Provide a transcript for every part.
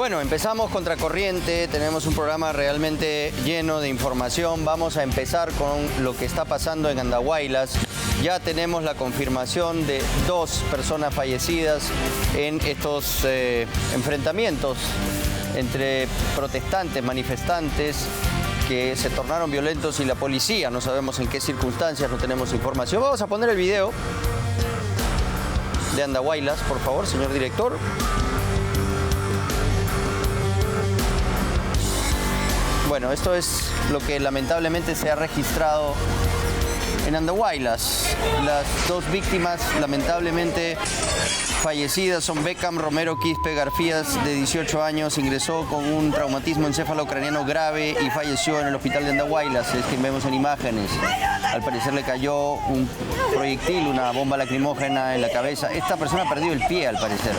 Bueno, empezamos Contracorriente, tenemos un programa realmente lleno de información. Vamos a empezar con lo que está pasando en Andahuaylas. Ya tenemos la confirmación de 2 personas fallecidas en estos enfrentamientos entre protestantes, manifestantes que se tornaron violentos y la policía. No sabemos en qué circunstancias, no tenemos información. Vamos a poner el video de Andahuaylas, por favor, señor director. Bueno, esto es lo que lamentablemente se ha registrado en Andahuaylas. Las 2 víctimas lamentablemente fallecidas son Beckham Romero Quispe Garfías, de 18 años, ingresó con un traumatismo encéfalo-ucraniano grave y falleció en el hospital de Andahuaylas. Es quien vemos en imágenes. Al parecer le cayó un proyectil, una bomba lacrimógena en la cabeza. Esta persona ha perdido el pie, al parecer,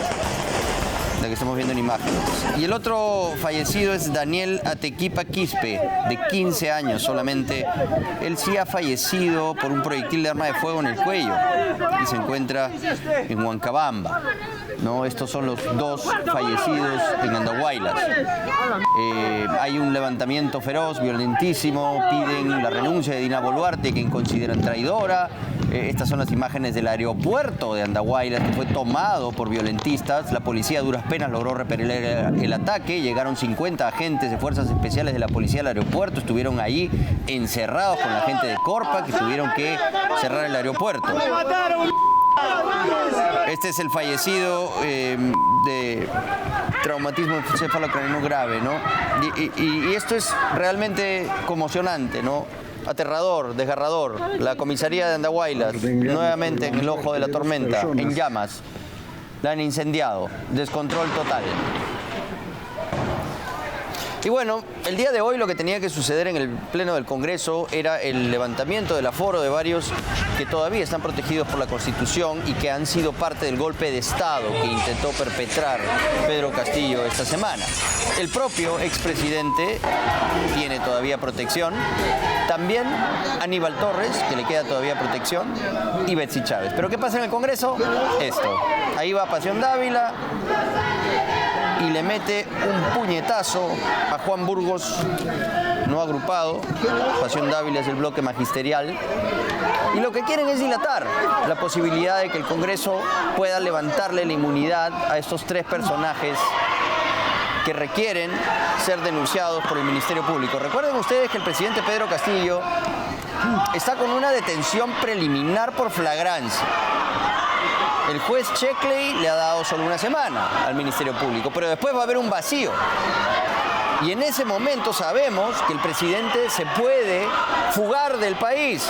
la que estamos viendo en imágenes. Y el otro fallecido es Daniel Atequipa Quispe, de 15 años solamente. Él sí ha fallecido por un proyectil de arma de fuego en el cuello y se encuentra en Huancabamba. ¿No? Estos son los 2 fallecidos en Andahuaylas. Hay un levantamiento feroz, violentísimo. Piden la renuncia de Dina Boluarte, quien consideran traidora. Estas son las imágenes del aeropuerto de Andahuaylas, que fue tomado por violentistas. La policía a duras penas logró repeler el ataque. Llegaron 50 agentes de fuerzas especiales de la policía al aeropuerto. Estuvieron ahí encerrados con la gente de Corpa, que tuvieron que cerrar el aeropuerto. Este es el fallecido de traumatismo encéfalo-ucraniano grave, ¿no? Y esto es realmente conmocionante, ¿no? Aterrador, desgarrador. La comisaría de Andahuaylas, nuevamente en el ojo de la tormenta, en llamas. La han incendiado. Descontrol total. Y bueno, el día de hoy lo que tenía que suceder en el Pleno del Congreso era el levantamiento del aforo de varios que todavía están protegidos por la Constitución y que han sido parte del golpe de Estado que intentó perpetrar Pedro Castillo esta semana. El propio expresidente tiene todavía protección. También Aníbal Torres, que le queda todavía protección, y Betsy Chávez. ¿Pero qué pasa en el Congreso? Esto. Ahí va Pasión Dávila y le mete un puñetazo a Juan Burgos, no agrupado. Pasión Dávila es el bloque magisterial. Y lo que quieren es dilatar la posibilidad de que el Congreso pueda levantarle la inmunidad a estos 3 personajes que requieren ser denunciados por el Ministerio Público. Recuerden ustedes que el presidente Pedro Castillo está con una detención preliminar por flagrancia. El juez Checkley le ha dado solo una semana al Ministerio Público, pero después va a haber un vacío. Y en ese momento sabemos que el presidente se puede fugar del país,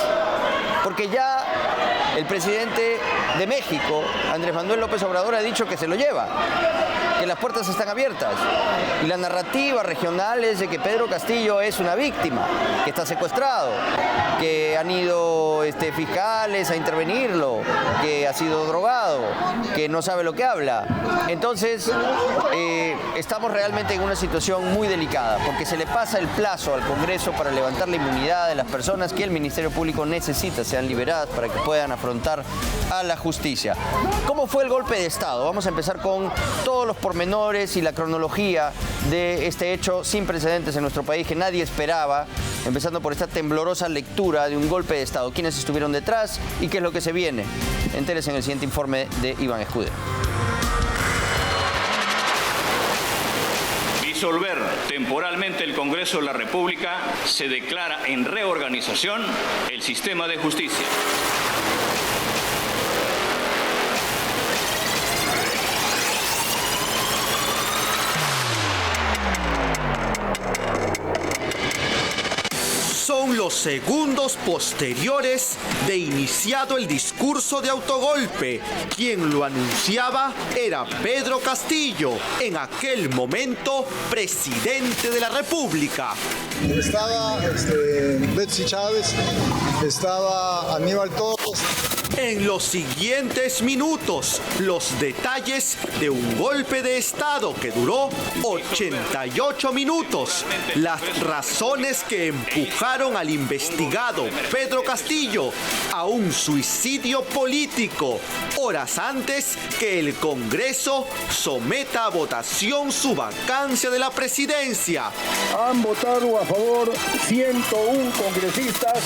porque ya el presidente de México, Andrés Manuel López Obrador, ha dicho que se lo lleva, que las puertas están abiertas. Y la narrativa regional es de que Pedro Castillo es una víctima, que está secuestrado, que han ido fiscales a intervenirlo, que ha sido drogado, que no sabe lo que habla. Entonces, estamos realmente en una situación muy delicada, porque se le pasa el plazo al Congreso para levantar la inmunidad de las personas que el Ministerio Público necesita sean liberadas para que puedan afrontar a la justicia. ¿Cómo fue el golpe de Estado? Vamos a empezar con todos los pormenores y la cronología de este hecho sin precedentes en nuestro país que nadie esperaba, empezando por esta temblorosa lectura de un golpe de Estado. ¿Quiénes estuvieron detrás y qué es lo que se viene? Entérese en el siguiente informe de Iván Escudero. Disolver temporalmente el Congreso de la República, se declara en reorganización el sistema de justicia. Son los segundos posteriores de iniciado el discurso de autogolpe. Quien lo anunciaba era Pedro Castillo, en aquel momento presidente de la República. Estaba Betsy Chávez estaba Aníbal Torres. En los siguientes minutos, los detalles de un golpe de Estado que duró 88 minutos, las razones que empujaron al investigado Pedro Castillo a un suicidio político, horas antes que el Congreso someta a votación su vacancia de la presidencia. Han votado a favor 101 congresistas.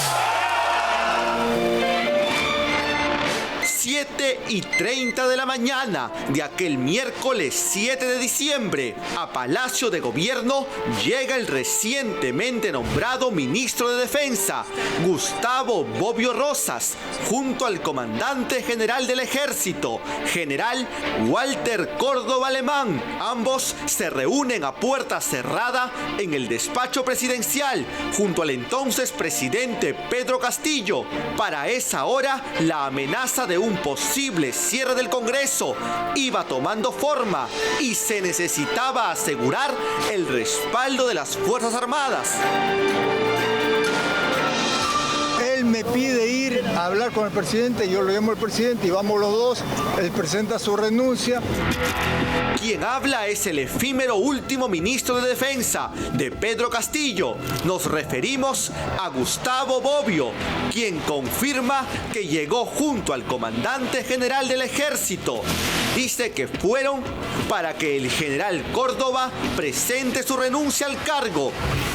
7:30 de la mañana de aquel miércoles 7 de diciembre, a Palacio de Gobierno llega el recientemente nombrado ministro de Defensa, Gustavo Bobbio Rosas, junto al comandante general del Ejército, general Walter Córdoba Alemán. Ambos se reúnen a puerta cerrada en el despacho presidencial, junto al entonces presidente Pedro Castillo. Para esa hora, la amenaza de un posible cierre del Congreso iba tomando forma y se necesitaba asegurar el respaldo de las Fuerzas Armadas. Él me pide ir a hablar con el presidente, yo lo llamo al presidente y vamos los dos, él presenta su renuncia. Quien habla es el efímero último ministro de Defensa de Pedro Castillo. Nos referimos a Gustavo Bobbio, quien confirma que llegó junto al comandante general del Ejército. Dice que fueron para que el general Córdoba presente su renuncia al cargo.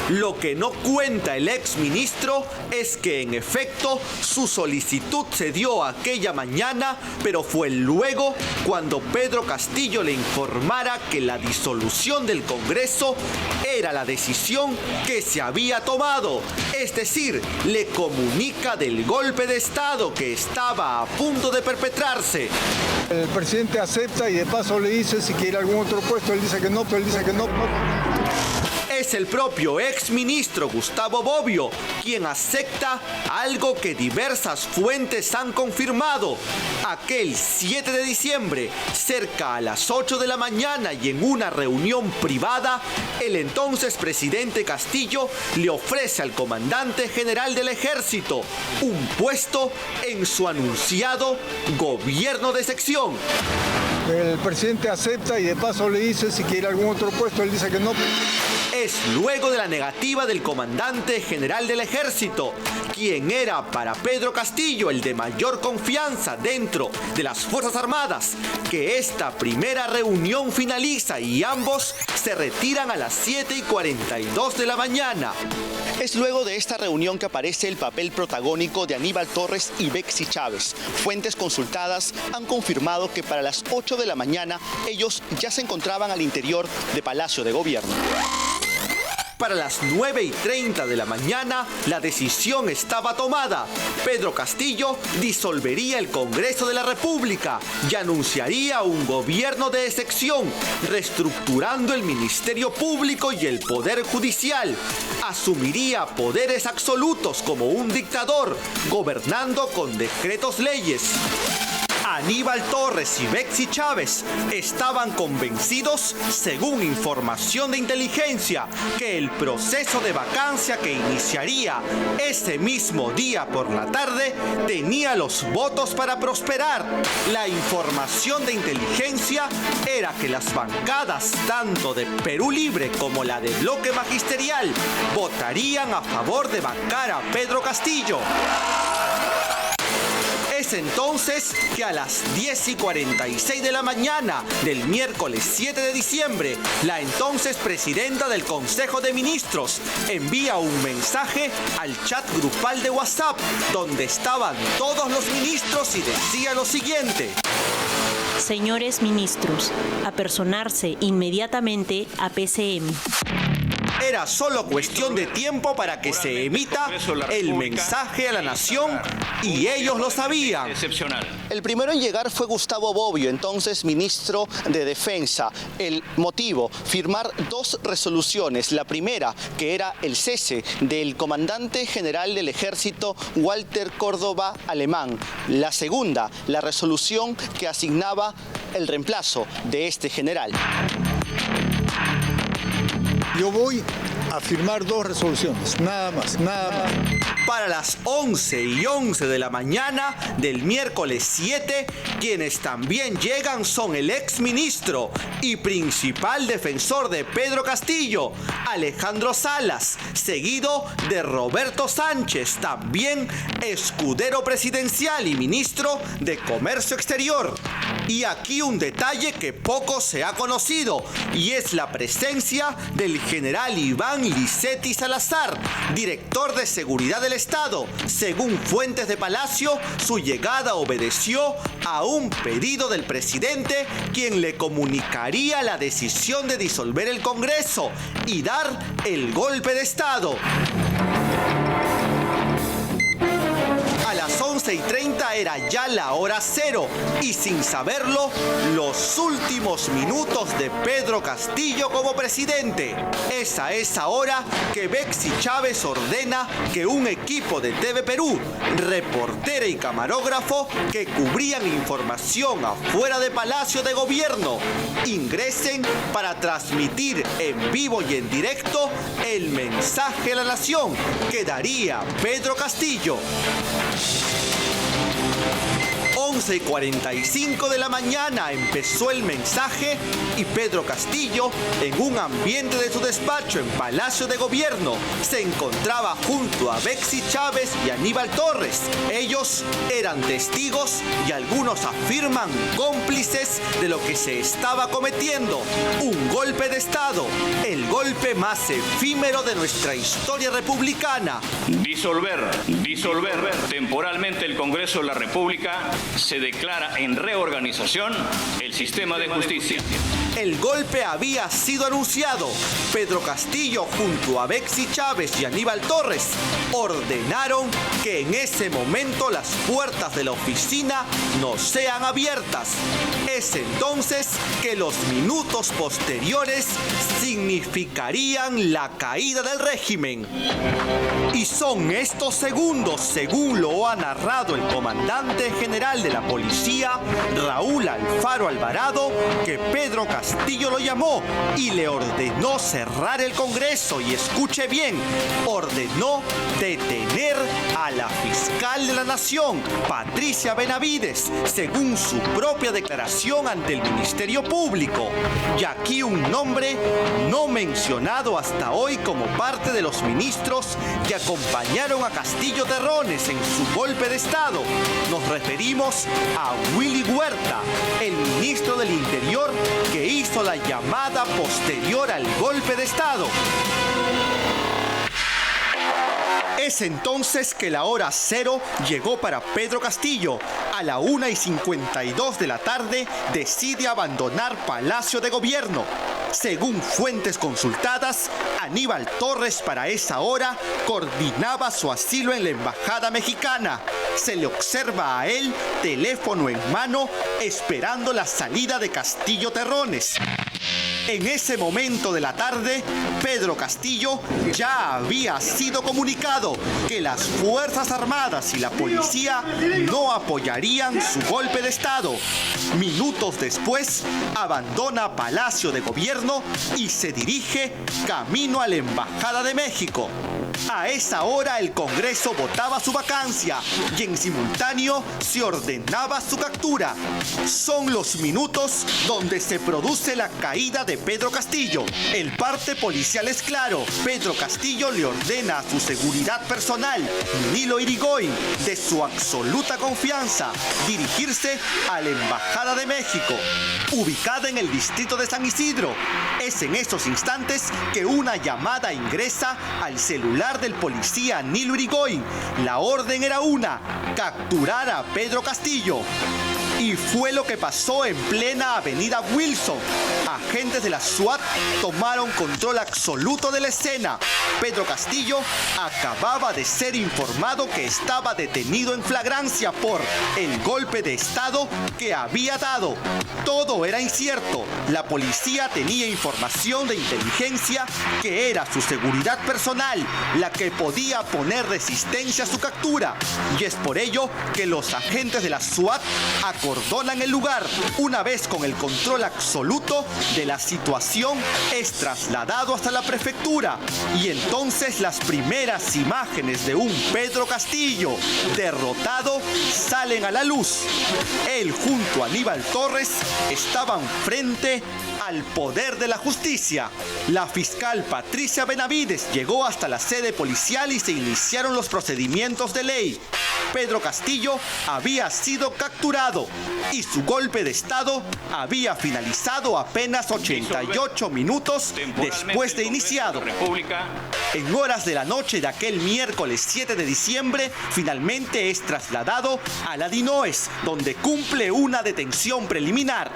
Lo que no cuenta el exministro es que en efecto su solicitud se dio aquella mañana, pero fue luego cuando Pedro Castillo le informara que la disolución del Congreso era la decisión que se había tomado. Es decir, le comunica del golpe de Estado que estaba a punto de perpetrarse. El presidente acepta y de paso le dice si quiere algún otro puesto, él dice que no, pero él dice que no. Es el propio exministro Gustavo Bobbio quien acepta algo que diversas fuentes han confirmado. Aquel 7 de diciembre, cerca a las 8 de la mañana y en una reunión privada, el entonces presidente Castillo le ofrece al comandante general del Ejército un puesto en su anunciado gobierno de sección. El presidente acepta y de paso le dice si quiere algún otro puesto, él dice que no. Es luego de la negativa del comandante general del Ejército, quien era para Pedro Castillo el de mayor confianza dentro de las Fuerzas Armadas, que esta primera reunión finaliza y ambos se retiran a las 7:42 de la mañana. Es luego de esta reunión que aparece el papel protagónico de Aníbal Torres y Bexy Chávez. Fuentes consultadas han confirmado que para las 8 de la mañana ellos ya se encontraban al interior de Palacio de Gobierno. Para las 9:30 de la mañana, la decisión estaba tomada. Pedro Castillo disolvería el Congreso de la República y anunciaría un gobierno de excepción, reestructurando el Ministerio Público y el Poder Judicial. Asumiría poderes absolutos como un dictador, gobernando con decretos leyes. Aníbal Torres y Bexy Chávez estaban convencidos, según información de inteligencia, que el proceso de vacancia que iniciaría ese mismo día por la tarde tenía los votos para prosperar. La información de inteligencia era que las bancadas tanto de Perú Libre como la de Bloque Magisterial votarían a favor de vacar a Pedro Castillo. Es entonces que a las 10:46 de la mañana del miércoles 7 de diciembre, la entonces presidenta del Consejo de Ministros envía un mensaje al chat grupal de WhatsApp, donde estaban todos los ministros y decía lo siguiente: Señores ministros, apersonarse inmediatamente a PCM. Era solo cuestión de tiempo para que se emita el mensaje a la nación y ellos lo sabían. El primero en llegar fue Gustavo Bobbio, entonces ministro de Defensa. El motivo, firmar dos resoluciones. La primera, que era el cese del comandante general del Ejército, Walter Córdoba Alemán. La segunda, la resolución que asignaba el reemplazo de este general. Yo voy a firmar 2 resoluciones, nada más, nada más. Para las 11:11 de la mañana del miércoles 7, quienes también llegan son el exministro y principal defensor de Pedro Castillo, Alejandro Salas, seguido de Roberto Sánchez, también escudero presidencial y ministro de Comercio Exterior. Y aquí un detalle que poco se ha conocido, y es la presencia del general Iván Licetti Salazar, director de Seguridad del Estado. Según fuentes de Palacio, su llegada obedeció a un pedido del presidente, quien le comunicaría la decisión de disolver el Congreso y dar el golpe de Estado. A las 11:30 era ya la hora cero y, sin saberlo, los últimos minutos de Pedro Castillo como presidente. Es a esa hora que Bexy Chávez ordena que un equipo de TV Perú, reportera y camarógrafo que cubrían información afuera de Palacio de Gobierno, ingresen para transmitir en vivo y en directo el mensaje a la nación que daría Pedro Castillo. 11:45 de la mañana empezó el mensaje y Pedro Castillo, en un ambiente de su despacho en Palacio de Gobierno, se encontraba junto a Bexy Chávez y Aníbal Torres. Ellos eran testigos y algunos afirman cómplices de lo que se estaba cometiendo: un golpe de Estado, el golpe más efímero de nuestra historia republicana. Disolver temporalmente el Congreso de la República. Se declara en reorganización el sistema de justicia. El golpe había sido anunciado. Pedro Castillo, junto a Bexy Chávez y Aníbal Torres, ordenaron que en ese momento las puertas de la oficina no sean abiertas. Es entonces que los minutos posteriores significarían la caída del régimen. Y son estos segundos, según lo ha narrado el comandante general de la policía, Raúl Alfaro Alvarado, que Pedro Castillo lo llamó y le ordenó cerrar el Congreso. Y escuche bien, ordenó detener a la fiscal de la Nación, Patricia Benavides, según su propia declaración ante el Ministerio Público. Y aquí un nombre no mencionado hasta hoy como parte de los ministros que acompañaron a Castillo Terrones en su golpe de Estado. Nos referimos a Willy Huerta, el ministro del Interior que hizo la llamada posterior al golpe de Estado. Es entonces que la hora cero llegó para Pedro Castillo. A la 1:52 de la tarde decide abandonar Palacio de Gobierno. Según fuentes consultadas, Aníbal Torres para esa hora coordinaba su asilo en la Embajada Mexicana. Se le observa a él, teléfono en mano, esperando la salida de Castillo Terrones. En ese momento de la tarde, Pedro Castillo ya había sido comunicado que las Fuerzas Armadas y la policía no apoyarían su golpe de Estado. Minutos después, abandona Palacio de Gobierno y se dirige camino a la Embajada de México. A esa hora el Congreso votaba su vacancia y en simultáneo se ordenaba su captura. Son los minutos donde se produce la caída de Pedro Castillo. El parte policial es claro. Pedro Castillo le ordena a su seguridad personal, Nilo Irigoyen, de su absoluta confianza, dirigirse a la Embajada de México, ubicada en el distrito de San Isidro. Es en esos instantes que una llamada ingresa al celular del policía Nilo Irigoyen. La orden era una: capturar a Pedro Castillo. Y fue lo que pasó en plena avenida Wilson. Agentes de la SWAT tomaron control absoluto de la escena. Pedro Castillo acababa de ser informado que estaba detenido en flagrancia por el golpe de Estado que había dado. Todo era incierto. La policía tenía información de inteligencia que era su seguridad personal la que podía poner resistencia a su captura. Y es por ello que los agentes de la SWAT acordonan el lugar. Una vez con el control absoluto de la situación, es trasladado hasta la prefectura. Y entonces las primeras imágenes de un Pedro Castillo derrotado salen a la luz. Él junto a Aníbal Torres estaban frente al poder de la justicia. La fiscal Patricia Benavides llegó hasta la sede policial y se iniciaron los procedimientos de ley. Pedro Castillo había sido capturado y su golpe de estado había finalizado apenas 88 minutos después de iniciado. En horas de la noche de aquel miércoles 7 de diciembre, finalmente es trasladado a la DINOES, donde cumple una detención preliminar.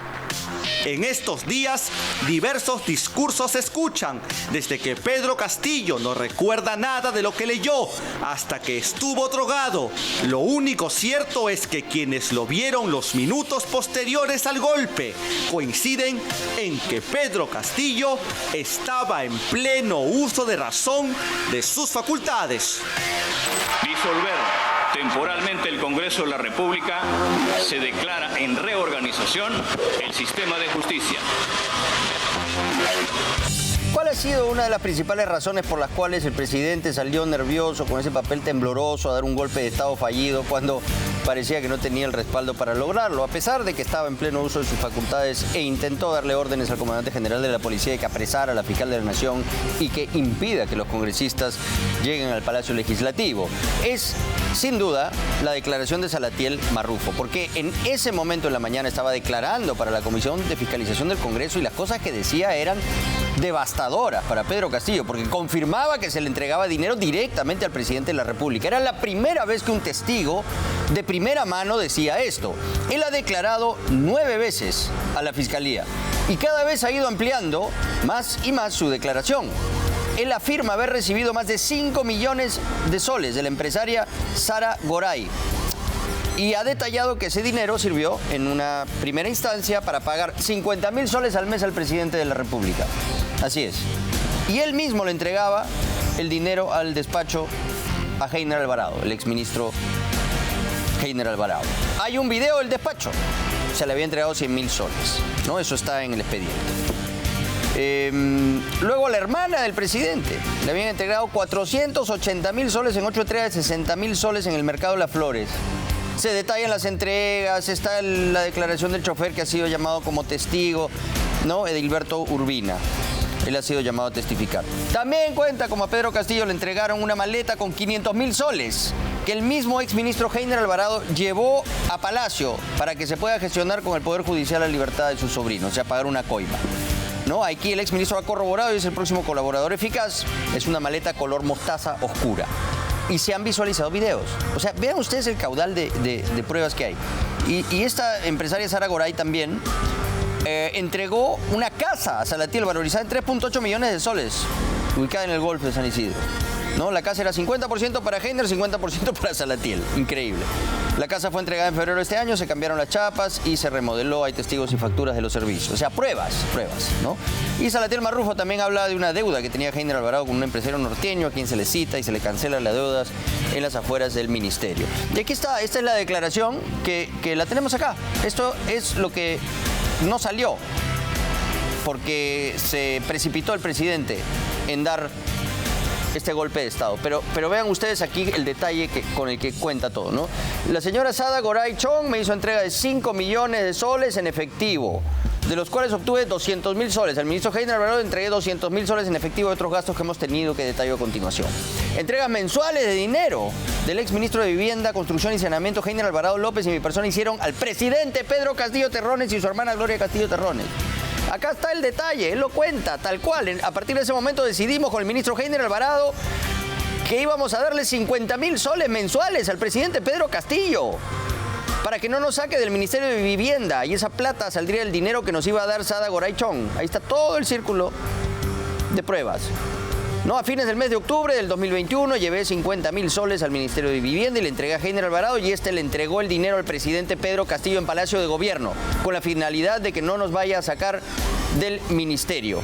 En estos días, diversos discursos se escuchan, desde que Pedro Castillo no recuerda nada de lo que leyó hasta que estuvo drogado. Lo único cierto es que quienes lo vieron los minutos posteriores al golpe coinciden en que Pedro Castillo estaba en pleno uso de razón de sus facultades. Disolver temporalmente el Congreso de la República, se declara en reorganización el sistema de justicia. ¿Cuál ha sido una de las principales razones por las cuales el presidente salió nervioso, con ese papel tembloroso, a dar un golpe de Estado fallido cuando parecía que no tenía el respaldo para lograrlo? A pesar de que estaba en pleno uso de sus facultades e intentó darle órdenes al comandante general de la policía de que apresara a la fiscal de la Nación y que impida que los congresistas lleguen al Palacio Legislativo. Es, sin duda, la declaración de Salatiel Marrufo, porque en ese momento en la mañana estaba declarando para la Comisión de Fiscalización del Congreso y las cosas que decía eran devastadoras para Pedro Castillo, porque confirmaba que se le entregaba dinero directamente al presidente de la República. Era la primera vez que un testigo de primera mano decía esto. Él ha declarado 9 veces a la Fiscalía y cada vez ha ido ampliando más y más su declaración. Él afirma haber recibido más de 5 millones de soles de la empresaria Sara Goray. Y ha detallado que ese dinero sirvió en una primera instancia para pagar 50.000 soles al mes al presidente de la República. Así es. Y él mismo le entregaba el dinero al despacho a Heiner Alvarado, el exministro Heiner Alvarado. Hay un video del despacho. Se le había entregado 100.000 soles, ¿no? Eso está en el expediente. Luego la hermana del presidente le habían entregado 480.000 soles en 8 entregas de 60.000 soles en el mercado Las Flores. Se detallan las entregas, está la declaración del chofer que ha sido llamado como testigo, ¿no? Edilberto Urbina. Él ha sido llamado a testificar. También cuenta como a Pedro Castillo le entregaron una maleta con 500.000 soles que el mismo exministro Heiner Alvarado llevó a Palacio para que se pueda gestionar con el Poder Judicial la libertad de sus sobrinos, o sea, pagar una coima. ¿No? Aquí el exministro ha corroborado y es el próximo colaborador eficaz. Es una maleta color mostaza oscura. Y se han visualizado videos. O sea, vean ustedes el caudal de pruebas que hay. Y esta empresaria Sara Goray también entregó una casa a Salatiel valorizada en 3.8 millones de soles, ubicada en el Golfo de San Isidro. ¿No? La casa era 50% para Heiner, 50% para Salatiel. Increíble. La casa fue entregada en febrero de este año, se cambiaron las chapas y se remodeló. Hay testigos y facturas de los servicios. O sea, pruebas, ¿no? Y Salatiel Marrufo también habla de una deuda que tenía Heiner Alvarado con un empresario norteño a quien se le cita y se le cancela las deudas en las afueras del ministerio. Y aquí está, esta es la declaración que la tenemos acá. Esto es lo que no salió porque se precipitó el presidente en dar este golpe de Estado. Pero vean ustedes aquí el detalle con el que cuenta todo, ¿no? La señora Sara Goray Chong me hizo entrega de 5 millones de soles en efectivo, de los cuales obtuve 200.000 soles. Al ministro Heiner Alvarado entregué 200.000 soles en efectivo de otros gastos que hemos tenido, que detallo a continuación. Entregas mensuales de dinero del exministro de Vivienda, Construcción y Saneamiento Heiner Alvarado López y mi persona hicieron al presidente Pedro Castillo Terrones y su hermana Gloria Castillo Terrones. Acá está el detalle, él lo cuenta, tal cual. A partir de ese momento decidimos con el ministro Heiner Alvarado que íbamos a darle 50.000 soles mensuales al presidente Pedro Castillo para que no nos saque del Ministerio de Vivienda, y esa plata saldría del dinero que nos iba a dar Sara Goray Chong. Ahí está todo el círculo de pruebas. No, a fines del mes de octubre del 2021 llevé 50.000 soles al Ministerio de Vivienda y le entregué a Heiner Alvarado, y este le entregó el dinero al presidente Pedro Castillo en Palacio de Gobierno con la finalidad de que no nos vaya a sacar del ministerio.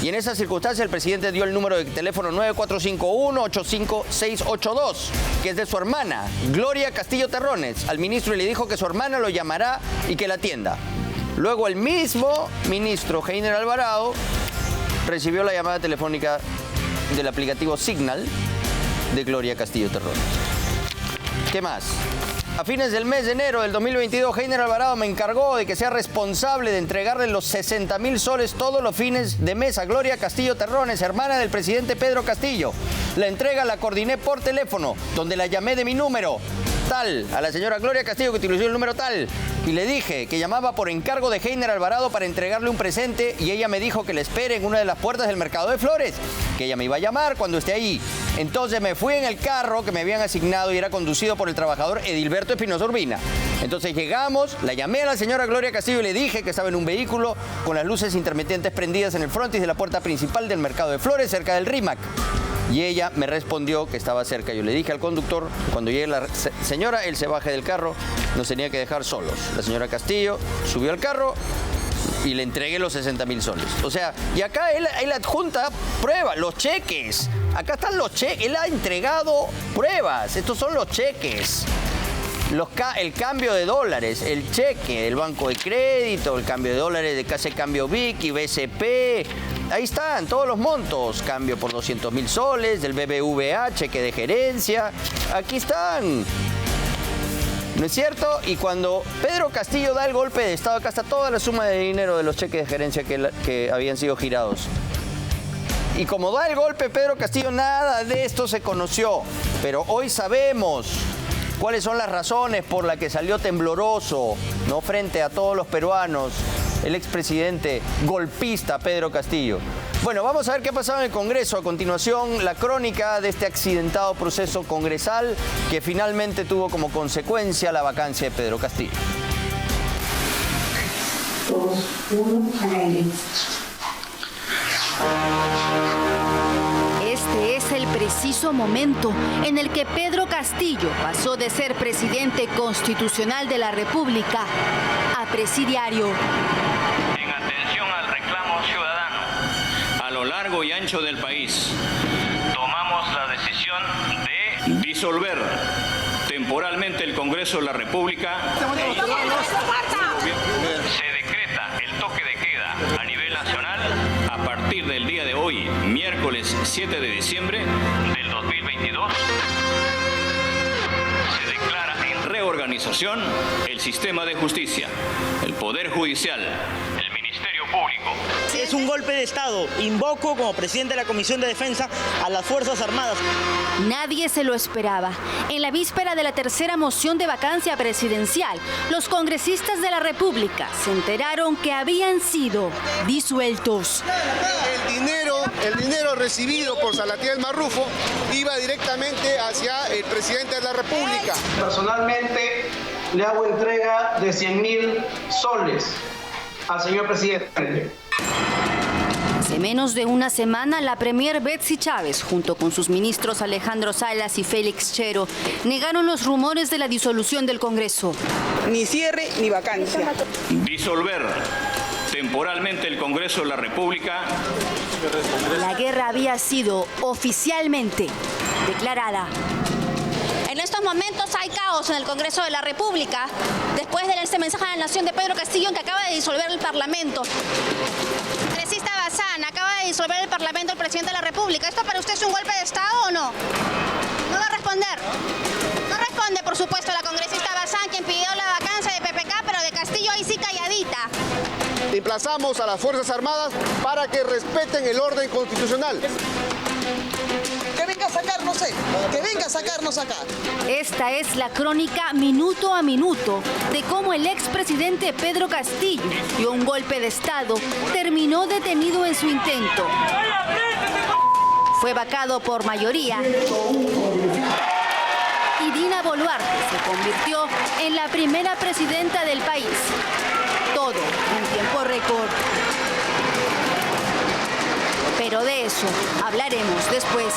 Y en esa circunstancia el presidente dio el número de teléfono 9451-85682, que es de su hermana, Gloria Castillo Terrones, al ministro y le dijo que su hermana lo llamará y que la atienda. Luego el mismo ministro Heiner Alvarado recibió la llamada telefónica del aplicativo Signal de Gloria Castillo Terrones. ¿Qué más? A fines del mes de enero del 2022, Heiner Alvarado me encargó de que sea responsable de entregarle los 60.000 soles todos los fines de mes a Gloria Castillo Terrones, hermana del presidente Pedro Castillo. La entrega la coordiné por teléfono, donde la llamé de mi número, tal, a la señora Gloria Castillo, que utilizó el número tal, y le dije que llamaba por encargo de Heiner Alvarado para entregarle un presente, y ella me dijo que le espere en una de las puertas del mercado de flores, que ella me iba a llamar cuando esté ahí. Entonces me fui en el carro que me habían asignado y era conducido por el trabajador Edilberto Espinosa Urbina. Entonces llegamos, la llamé a la señora Gloria Castillo y le dije que estaba en un vehículo con las luces intermitentes prendidas en el frontis de la puerta principal del mercado de flores, cerca del RIMAC. Y ella me respondió que estaba cerca. Yo le dije al conductor, cuando llegue la señora, él se baje del carro, nos tenía que dejar solos. La señora Castillo subió al carro y le entregué los 60.000 soles. O sea, y acá él adjunta pruebas, los cheques. Acá están los cheques, él ha entregado pruebas. Estos son los cheques. El cambio de dólares, el cheque del banco de crédito, el cambio de dólares de Casa de Cambio BIC y BCP. Ahí están todos los montos. Cambio por 200.000 soles, del BBVA, cheque de gerencia. Aquí están. ¿No es cierto? Y cuando Pedro Castillo da el golpe de Estado, acá está toda la suma de dinero de los cheques de gerencia que habían sido girados. Y como da el golpe Pedro Castillo, nada de esto se conoció. Pero hoy sabemos cuáles son las razones por las que salió tembloroso, ¿no?, frente a todos los peruanos, el expresidente golpista Pedro Castillo. Bueno, vamos a ver qué ha pasado en el Congreso. A continuación, la crónica de este accidentado proceso congresal que finalmente tuvo como consecuencia la vacancia de Pedro Castillo. 2, 1, al aire. Este es el preciso momento en el que Pedro Castillo pasó de ser presidente constitucional de la República a presidiario. En atención al reclamo ciudadano, a lo largo y ancho del país, tomamos la decisión de disolver temporalmente el Congreso de la República. Se decreta el toque de queda a nivel nacional a partir del día de hoy, miércoles 7 de diciembre del 2022. Se declara en reorganización el sistema de justicia, el Poder Judicial, el Ministerio Público. Es un golpe de Estado. Invoco como presidente de la Comisión de Defensa a las Fuerzas Armadas. Nadie se lo esperaba. En la víspera de la tercera moción de vacancia presidencial, los congresistas de la República se enteraron que habían sido disueltos. El dinero recibido por Salatiel Marrufo iba directamente hacia el presidente de la República. Personalmente le hago entrega de 100.000 soles al señor presidente. Hace menos de una semana, la premier Betsy Chávez, junto con sus ministros Alejandro Salas y Félix Chero, negaron los rumores de la disolución del Congreso. Ni cierre ni vacancia. Disolver temporalmente el Congreso de la República. La guerra había sido oficialmente declarada. En estos momentos hay caos en el Congreso de la República, después de este mensaje a la Nación de Pedro Castillo, que acaba de disolver el Parlamento. Congresista Bazán, acaba de disolver el Parlamento el presidente de la República. ¿Esto para usted es un golpe de Estado o no? No va a responder. No responde, por supuesto, la congresista Bazán, quien pidió la vacancia de PPK, pero de Castillo ahí sí calladita. Emplazamos a las Fuerzas Armadas para que respeten el orden constitucional. Que venga a sacarnos, que venga a sacarnos acá. Esta es la crónica minuto a minuto de cómo el expresidente Pedro Castillo dio un golpe de Estado, terminó detenido en su intento. Fue vacado por mayoría y Dina Boluarte se convirtió en la primera presidenta del país. Todo en tiempo récord. Pero de eso hablaremos después.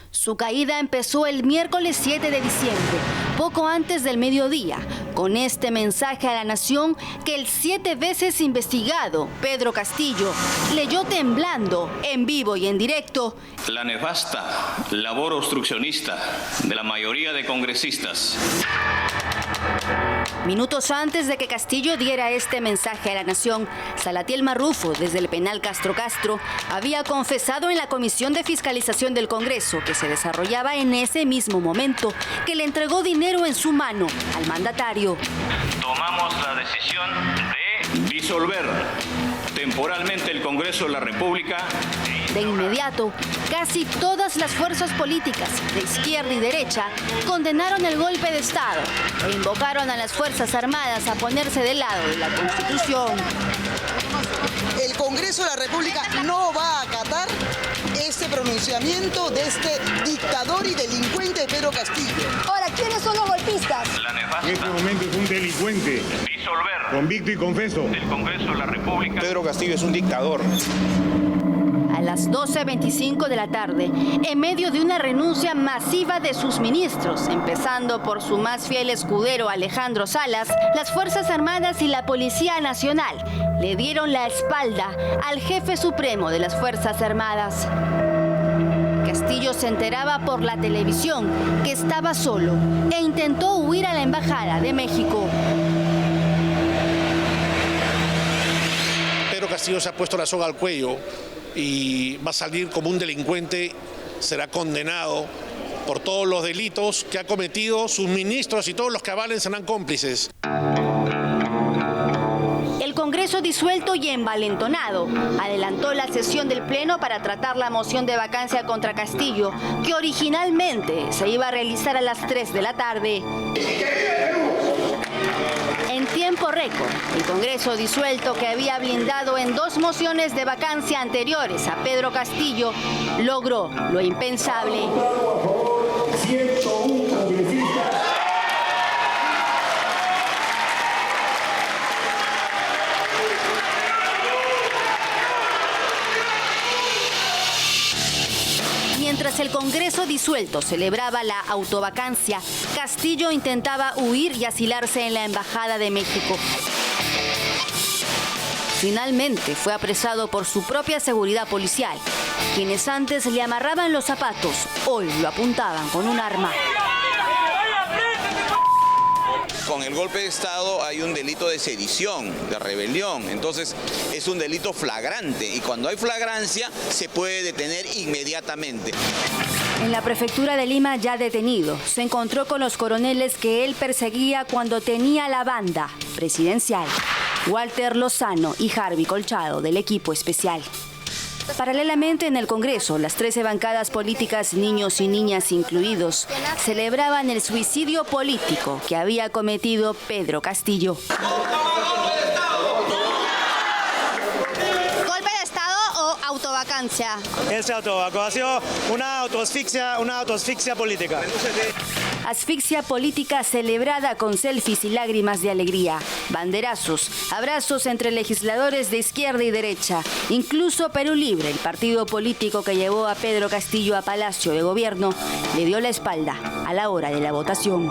Su caída empezó el miércoles 7 de diciembre, poco antes del mediodía, con este mensaje a la nación que el 7 veces investigado Pedro Castillo leyó temblando en vivo y en directo. La nefasta labor obstruccionista de la mayoría de congresistas. Minutos antes de que Castillo diera este mensaje a la nación, Salatiel Marrufo, desde el penal Castro Castro, había confesado en la Comisión de Fiscalización del Congreso, que se desarrollaba en ese mismo momento, que le entregó dinero en su mano al mandatario. Tomamos la decisión de disolver temporalmente el Congreso de la República. De inmediato, casi todas las fuerzas políticas de izquierda y derecha condenaron el golpe de Estado e invocaron a las Fuerzas Armadas a ponerse del lado de la Constitución. El Congreso de la República no va a acatar este pronunciamiento de este dictador y delincuente Pedro Castillo. Ahora, ¿quiénes son los golpistas? En este momento es un delincuente. Disolver. Convicto y confeso. El Congreso de la República. Pedro Castillo es un dictador. A las 12:25 de la tarde, en medio de una renuncia masiva de sus ministros, empezando por su más fiel escudero Alejandro Salas, las Fuerzas Armadas y la Policía Nacional le dieron la espalda al jefe supremo de las Fuerzas Armadas. Castillo se enteraba por la televisión que estaba solo e intentó huir a la Embajada de México. Pedro Castillo se ha puesto la soga al cuello y va a salir como un delincuente, será condenado por todos los delitos que ha cometido, sus ministros y todos los que avalen serán cómplices. El Congreso disuelto y envalentonado adelantó la sesión del Pleno para tratar la moción de vacancia contra Castillo, que originalmente se iba a realizar a las 3 de la tarde. En tiempo récord, el Congreso disuelto, que había blindado en 2 mociones de vacancia anteriores a Pedro Castillo, logró lo impensable. 101 congresistas. Mientras el Congreso disuelto celebraba la autovacancia, Castillo intentaba huir y asilarse en la Embajada de México. Finalmente fue apresado por su propia seguridad policial. Quienes antes le amarraban los zapatos, hoy lo apuntaban con un arma. Con el golpe de Estado hay un delito de sedición, de rebelión, entonces es un delito flagrante y cuando hay flagrancia se puede detener inmediatamente. En la prefectura de Lima, ya detenido, se encontró con los coroneles que él perseguía cuando tenía la banda presidencial, Walter Lozano y Harvey Colchado, del equipo especial. Paralelamente, en el Congreso, las 13 bancadas políticas, niños y niñas incluidos, celebraban el suicidio político que había cometido Pedro Castillo. ¿Golpe de Estado o autovacancia? Es autovacancia, una autoasfixia política. Asfixia política celebrada con selfies y lágrimas de alegría, banderazos, abrazos entre legisladores de izquierda y derecha. Incluso Perú Libre, el partido político que llevó a Pedro Castillo a Palacio de Gobierno, le dio la espalda a la hora de la votación.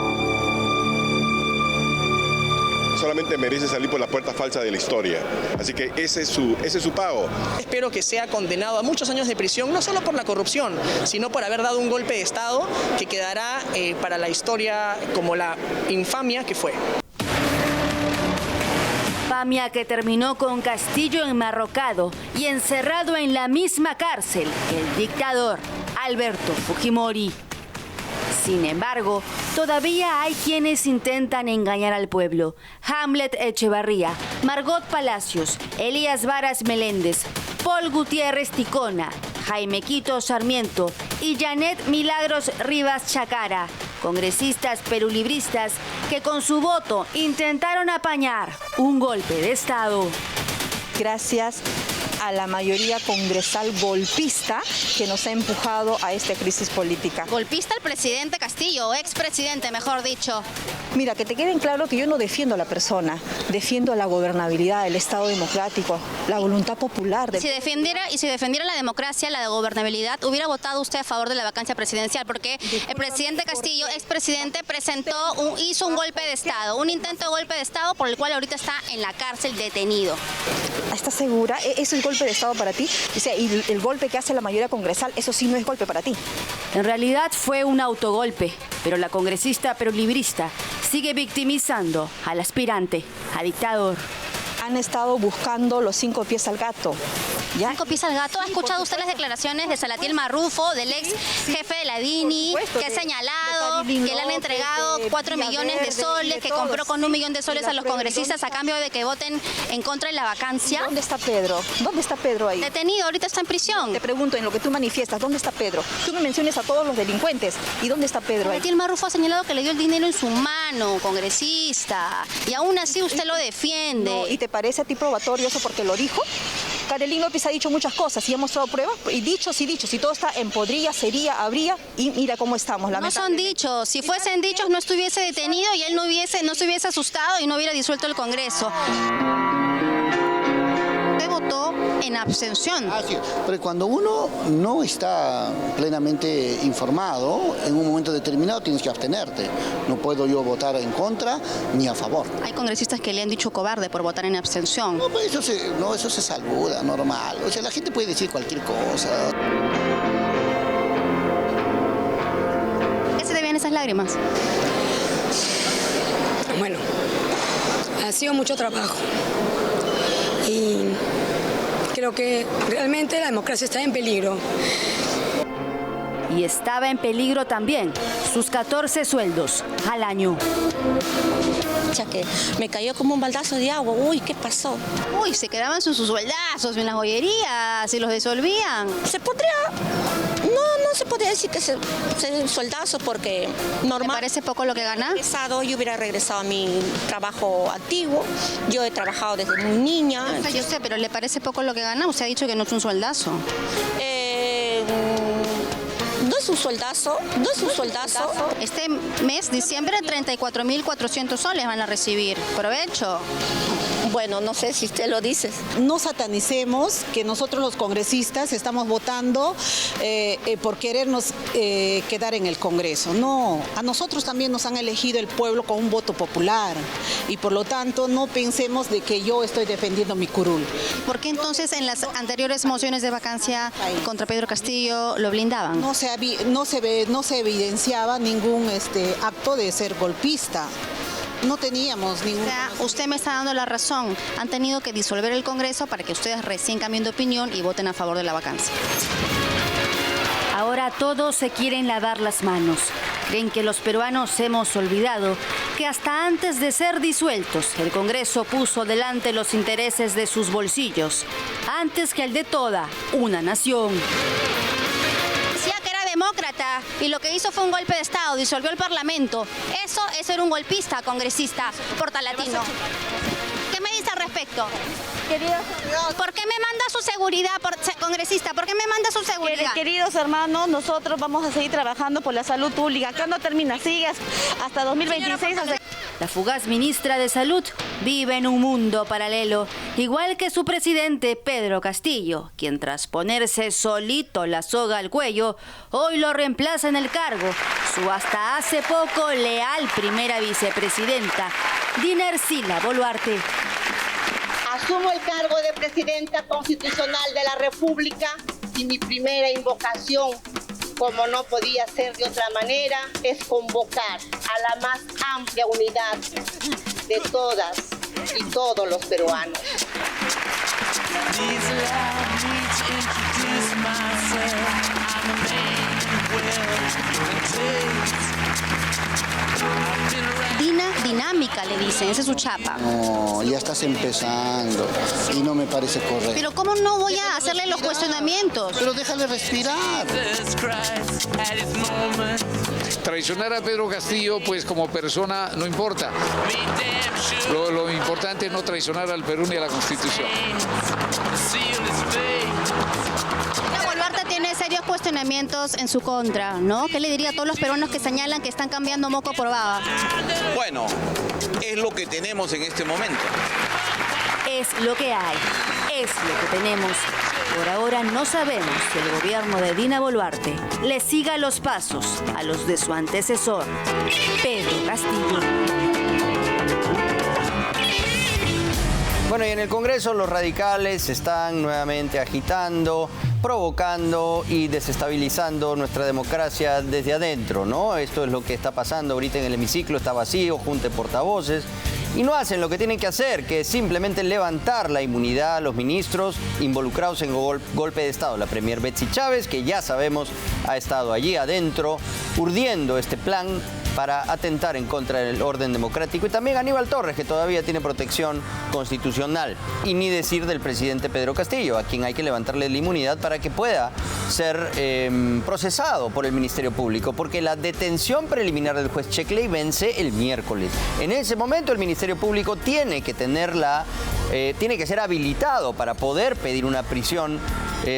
Solamente merece salir por la puerta falsa de la historia. Así que ese es su pago. Espero que sea condenado a muchos años de prisión, no solo por la corrupción, sino por haber dado un golpe de Estado que quedará para la historia como la infamia que fue. Infamia que terminó con Castillo enmarrocado y encerrado en la misma cárcel que el dictador Alberto Fujimori. Sin embargo, todavía hay quienes intentan engañar al pueblo. Hamlet Echevarría, Margot Palacios, Elías Varas Meléndez, Paul Gutiérrez Ticona, Jaime Quito Sarmiento y Janet Milagros Rivas Chacara, congresistas perulibristas que con su voto intentaron apañar un golpe de Estado. Gracias a la mayoría congresal golpista que nos ha empujado a esta crisis política. Golpista el presidente Castillo, o expresidente, mejor dicho. Mira, que te quede claro que yo no defiendo a la persona, defiendo la gobernabilidad, el Estado democrático, la voluntad popular. Si defendiera la democracia, la gobernabilidad, hubiera votado usted a favor de la vacancia presidencial, porque el presidente Castillo, expresidente, hizo un golpe de Estado, un intento de golpe de Estado por el cual ahorita está en la cárcel detenido. ¿Estás segura? ¿Eso es golpe de Estado para ti? O sea, y el golpe que hace la mayoría congresal, eso sí no es golpe para ti. En realidad fue un autogolpe, pero la congresista perolibrista sigue victimizando al aspirante a dictador. Han estado buscando los 5 pies al gato. ¿Ya? 5 pies al gato. ¿Ha escuchado usted las declaraciones de Salatiel Marrufo, del ex jefe de la DINI, que ha señalado que le han entregado 4 millones de soles, que compró con 1 millón de soles a los congresistas a cambio de que voten en contra de la vacancia? ¿Dónde está Pedro? ¿Dónde está Pedro ahí? Detenido, ahorita está en prisión. Te pregunto, en lo que tú manifiestas, ¿dónde está Pedro? Tú me mencionas a todos los delincuentes. ¿Y dónde está Pedro ahí? Salatiel Marufo ha señalado que le dio el dinero en su mano, congresista, y aún así usted lo defiende. No, ¿y te parece a ti probatorio eso porque lo dijo? Carolín López ha dicho muchas cosas y ha mostrado pruebas, y dichos, si todo está en podría, sería, habría, y mira cómo estamos. No son dichos, si fuesen dichos no estuviese detenido y él no se hubiese asustado y no hubiera disuelto el Congreso. Usted votó en abstención. Sí, pero cuando uno no está plenamente informado, en un momento determinado tienes que abstenerte. No puedo yo votar en contra ni a favor. Hay congresistas que le han dicho cobarde por votar en abstención. No, pues eso se saluda, normal. O sea, la gente puede decir cualquier cosa. ¿Qué se debían esas lágrimas? Bueno, ha sido mucho trabajo. Y creo que realmente la democracia está en peligro. Y estaba en peligro también sus 14 sueldos al año. Que me cayó como un baldazo de agua. Uy, ¿qué pasó? Uy, se quedaban sus sueldazos en las joyerías y los disolvían. Se podría... No se podría decir que se sueldazo porque normal. ¿Me parece poco lo que gana? Yo hubiera regresado a mi trabajo antiguo. Yo he trabajado desde muy niña. Yo sé, pero ¿le parece poco lo que gana? Usted ha dicho que no es un sueldazo. No es un sueldazo. Este mes, diciembre, 34.400 soles van a recibir. Provecho. Bueno, no sé si usted lo dice. No satanicemos que nosotros los congresistas estamos votando por querernos quedar en el Congreso. No, a nosotros también nos han elegido el pueblo con un voto popular y por lo tanto no pensemos de que yo estoy defendiendo mi curul. ¿Por qué entonces en las anteriores mociones de vacancia contra Pedro Castillo lo blindaban? No se evidenciaba ningún acto de ser golpista. No teníamos ningún... O sea, usted me está dando la razón. Han tenido que disolver el Congreso para que ustedes recién cambien de opinión y voten a favor de la vacancia. Ahora todos se quieren lavar las manos. Creen que los peruanos hemos olvidado que hasta antes de ser disueltos, el Congreso puso delante los intereses de sus bolsillos, antes que el de toda una nación. Demócrata y lo que hizo fue un golpe de Estado, disolvió el Parlamento. Eso es ser un golpista, congresista, portalatino. ¿Qué me dice al respecto? ¿Por qué me manda su seguridad, congresista? ¿Por qué me manda su seguridad? Queridos hermanos, nosotros vamos a seguir trabajando por la salud pública. Acá no termina, sigue hasta 2026. La fugaz ministra de Salud vive en un mundo paralelo, igual que su presidente Pedro Castillo, quien tras ponerse solito la soga al cuello, hoy lo reemplaza en el cargo su hasta hace poco leal primera vicepresidenta, Dina Ercila Boluarte. Asumo el cargo de Presidenta Constitucional de la República y mi primera invocación, como no podía ser de otra manera, es convocar a la más amplia unidad de todas y todos los peruanos. Dinámica, le dicen, esa es su chapa. No, ya estás empezando y no me parece correcto. Pero ¿cómo no voy a hacerle los cuestionamientos? Pero déjale respirar. Traicionar a Pedro Castillo, pues como persona no importa. Lo importante es no traicionar al Perú ni a la Constitución. Boluarte tiene serios cuestionamientos en su contra, ¿no? ¿Qué le diría a todos los peruanos que señalan que están cambiando moco por baba? Bueno, es lo que tenemos en este momento. Es lo que hay, es lo que tenemos. Por ahora no sabemos si el gobierno de Dina Boluarte le siga los pasos a los de su antecesor, Pedro Castillo. Bueno, y en el Congreso los radicales están nuevamente agitando, provocando y desestabilizando nuestra democracia desde adentro, ¿no? Esto es lo que está pasando ahorita en el hemiciclo, está vacío, junta portavoces. Y no hacen lo que tienen que hacer, que es simplemente levantar la inmunidad a los ministros involucrados en golpe de Estado. La premier Betsy Chávez, que ya sabemos ha estado allí adentro, urdiendo este plan para atentar en contra del orden democrático. Y también Aníbal Torres, que todavía tiene protección constitucional. Y ni decir del presidente Pedro Castillo, a quien hay que levantarle la inmunidad para que pueda ser procesado por el Ministerio Público. Porque la detención preliminar del juez Checkley vence el miércoles. En ese momento el Ministerio Público tiene que tiene que ser habilitado para poder pedir una prisión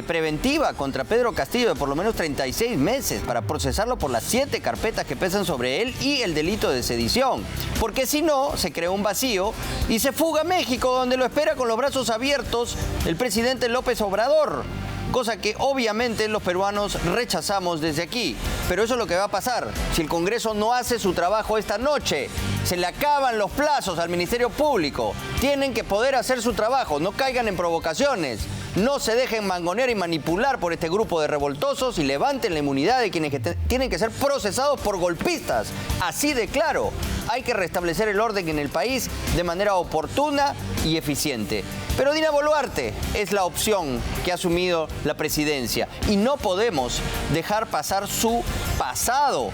preventiva contra Pedro Castillo de por lo menos 36 meses para procesarlo por las 7 carpetas que pesan sobre él y el delito de sedición. Porque si no, se crea un vacío y se fuga a México, donde lo espera con los brazos abiertos el presidente López Obrador. Cosa que obviamente los peruanos rechazamos desde aquí. Pero eso es lo que va a pasar si el Congreso no hace su trabajo esta noche. Se le acaban los plazos al Ministerio Público. Tienen que poder hacer su trabajo, no caigan en provocaciones. No se dejen mangonear y manipular por este grupo de revoltosos y levanten la inmunidad de quienes tienen que ser procesados por golpistas. Así de claro, hay que restablecer el orden en el país de manera oportuna y eficiente. Pero Dina Boluarte es la opción que ha asumido la presidencia y no podemos dejar pasar su pasado.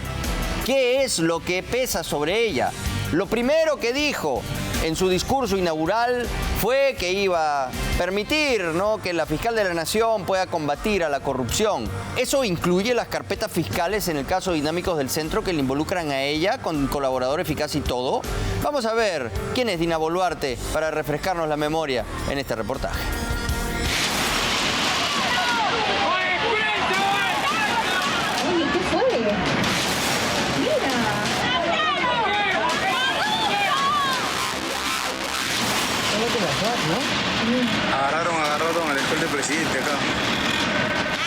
¿Qué es lo que pesa sobre ella? Lo primero que dijo en su discurso inaugural fue que iba a permitir, ¿no?, que la fiscal de la Nación pueda combatir a la corrupción. Eso incluye las carpetas fiscales en el caso de Dinámicos del Centro que le involucran a ella con colaborador eficaz y todo. Vamos a ver quién es Dina Boluarte para refrescarnos la memoria en este reportaje. Oye, ¿qué fue? Mira. Agarraron al actual presidente acá.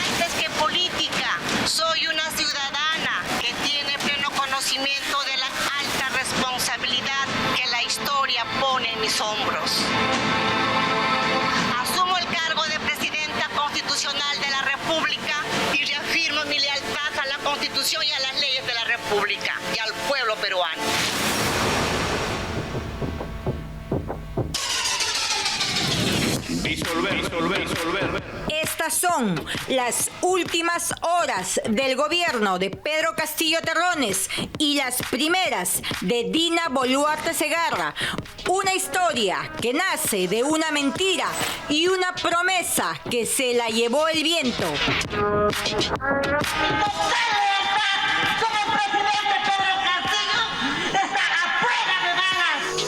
Antes que política, soy una ciudadana que tiene pleno conocimiento de la alta responsabilidad que la historia pone en mis hombros. Asumo el cargo de presidenta constitucional de la República y reafirmo mi lealtad a la Constitución y a las leyes de la República y al pueblo peruano. Disolver. Estas son las últimas horas del gobierno de Pedro Castillo Terrones y las primeras de Dina Boluarte Segarra. Una historia que nace de una mentira y una promesa que se la llevó el viento.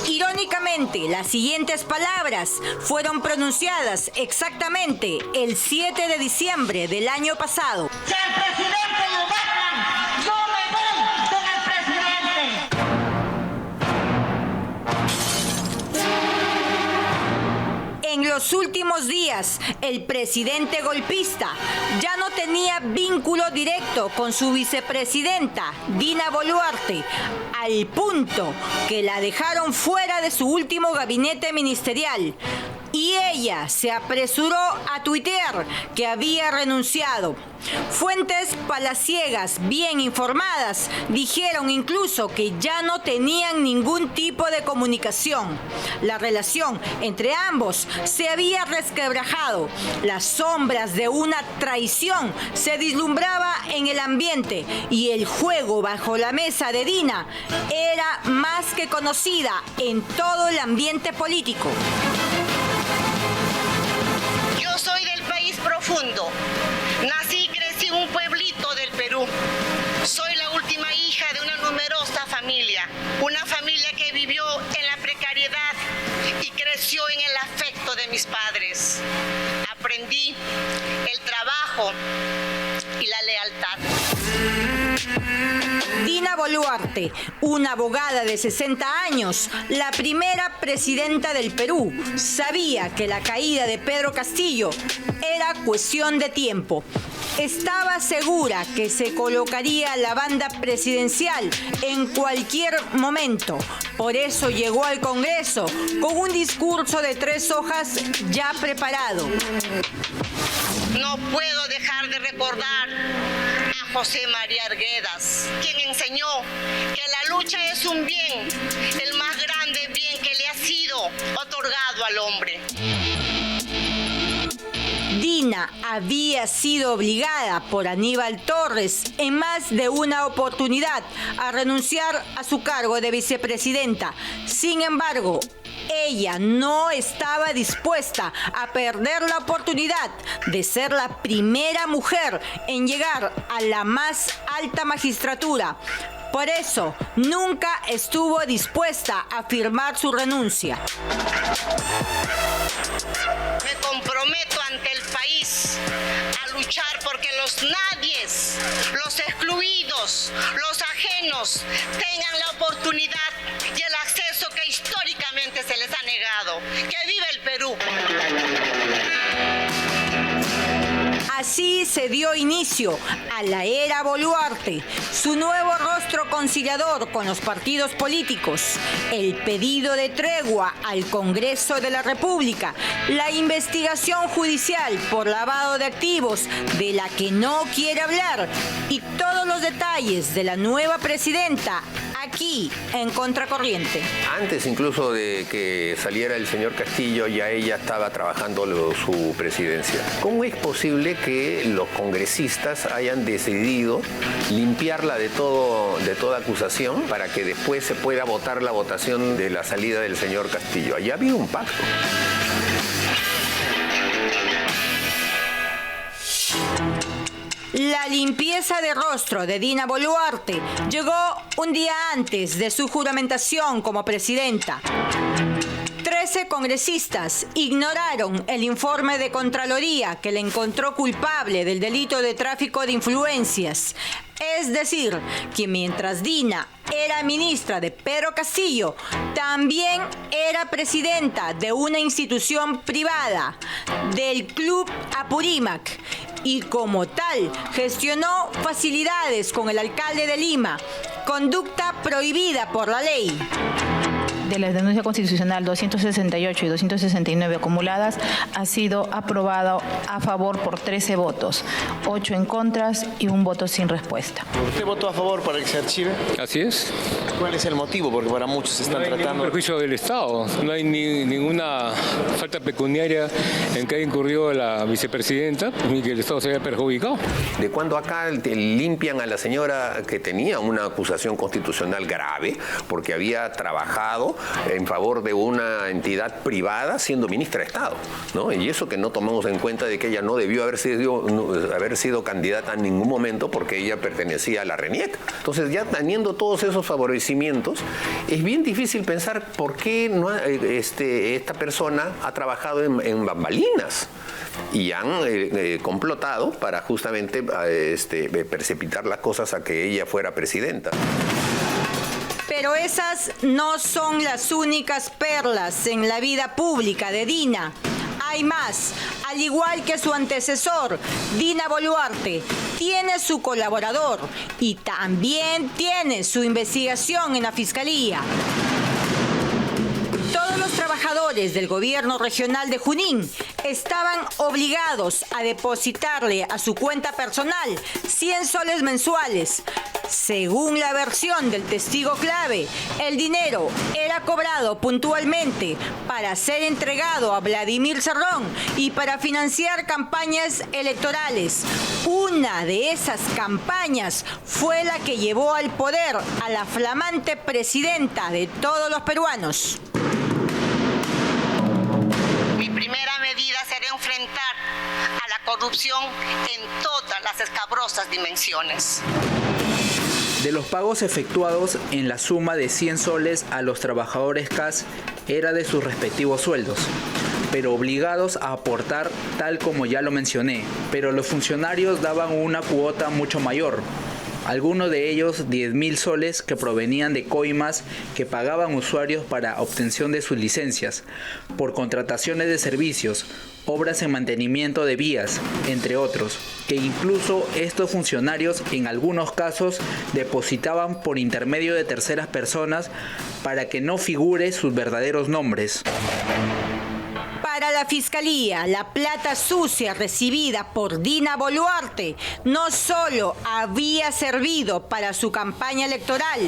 Irónicamente, las siguientes palabras fueron pronunciadas exactamente el 7 de diciembre del año pasado. Si el presidente lo matan, yo me voy con el presidente. En los últimos días, el presidente golpista ya no tenía vínculo directo con su vicepresidenta, Dina Boluarte, al punto que la dejaron fuera de su último gabinete ministerial. Y ella se apresuró a tuitear que había renunciado. Fuentes palaciegas bien informadas dijeron incluso que ya no tenían ningún tipo de comunicación. La relación entre ambos se había resquebrajado. Las sombras de una traición se vislumbraba en el ambiente y el juego bajo la mesa de Dina era más que conocida en todo el ambiente político. Yo soy del país profundo. Nací y crecí en un pueblito del Perú. Soy la última hija mis padres. Aprendí el trabajo y la lealtad. Dina Boluarte, una abogada de 60 años, la primera presidenta del Perú, sabía que la caída de Pedro Castillo era cuestión de tiempo. Estaba segura que se colocaría la banda presidencial en cualquier momento. Por eso llegó al Congreso con un discurso de 3 hojas ya preparado. No puedo dejar de recordar a José María Arguedas, quien enseñó que la lucha es un bien, el más grande bien que le ha sido otorgado al hombre. Dina había sido obligada por Aníbal Torres en más de una oportunidad a renunciar a su cargo de vicepresidenta. Sin embargo, ella no estaba dispuesta a perder la oportunidad de ser la primera mujer en llegar a la más alta magistratura. Por eso, nunca estuvo dispuesta a firmar su renuncia. Me comprometo ante el país a luchar porque los nadies, los excluidos, los ajenos tengan la oportunidad y el acceso que históricamente se les ha negado. ¡Que viva el Perú! Así se dio inicio a la era Boluarte, su nuevo rostro conciliador con los partidos políticos, el pedido de tregua al Congreso de la República, la investigación judicial por lavado de activos de la que no quiere hablar y todos los detalles de la nueva presidenta aquí en Contracorriente. Antes incluso de que saliera el señor Castillo, ya ella estaba trabajando su presidencia. ¿Cómo es posible que los congresistas hayan decidido limpiarla de toda acusación para que después se pueda votar la votación de la salida del señor Castillo? Allá había un pacto. La limpieza de rostro de Dina Boluarte llegó un día antes de su juramentación como presidenta. 13 congresistas ignoraron el informe de Contraloría que le encontró culpable del delito de tráfico de influencias. Es decir, que mientras Dina era ministra de Pedro Castillo, también era presidenta de una institución privada, del Club Apurímac, y como tal gestionó facilidades con el alcalde de Lima, conducta prohibida por la ley. De la denuncia constitucional 268 y 269 acumuladas, ha sido aprobado a favor por 13 votos, 8 en contra y 1 voto sin respuesta. ¿Usted votó a favor para que se archive? Así es. ¿Cuál es el motivo? Porque para muchos se están tratando... No hay perjuicio del Estado, no hay ninguna falta pecuniaria en que haya incurrido la vicepresidenta, ni que el Estado se haya perjudicado. De cuando acá limpian a la señora que tenía una acusación constitucional grave, porque había trabajado en favor de una entidad privada siendo ministra de Estado, ¿no? Y eso que no tomamos en cuenta de que ella no debió haber sido candidata en ningún momento porque ella pertenecía a la RENIEC. Entonces, ya teniendo todos esos favorecimientos, es bien difícil pensar por qué no, esta persona ha trabajado en bambalinas y han complotado para justamente precipitar las cosas a que ella fuera presidenta. Pero esas no son las únicas perlas en la vida pública de Dina. Hay más. Al igual que su antecesor, Dina Boluarte, tiene su colaborador y también tiene su investigación en la Fiscalía. Todos los trabajadores del gobierno regional de Junín estaban obligados a depositarle a su cuenta personal 100 soles mensuales. Según la versión del testigo clave, el dinero era cobrado puntualmente para ser entregado a Vladimir Cerrón y para financiar campañas electorales. Una de esas campañas fue la que llevó al poder a la flamante presidenta de todos los peruanos. Mi primera medida será enfrentar a la corrupción en todas las escabrosas dimensiones. De los pagos efectuados en la suma de 100 soles a los trabajadores CAS era de sus respectivos sueldos. pero obligados a aportar tal como ya lo mencioné. Pero los funcionarios daban una cuota mucho mayor. Algunos de ellos 10.000 soles que provenían de coimas que pagaban usuarios para obtención de sus licencias, por contrataciones de servicios, obras en mantenimiento de vías, entre otros, que incluso estos funcionarios en algunos casos depositaban por intermedio de terceras personas para que no figure sus verdaderos nombres. Para la Fiscalía, la plata sucia recibida por Dina Boluarte no solo había servido para su campaña electoral,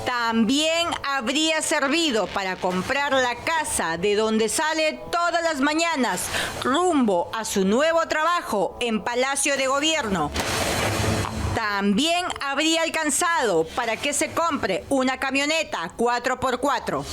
también habría servido para comprar la casa de donde sale todas las mañanas rumbo a su nuevo trabajo en Palacio de Gobierno. También habría alcanzado para que se compre una camioneta 4x4.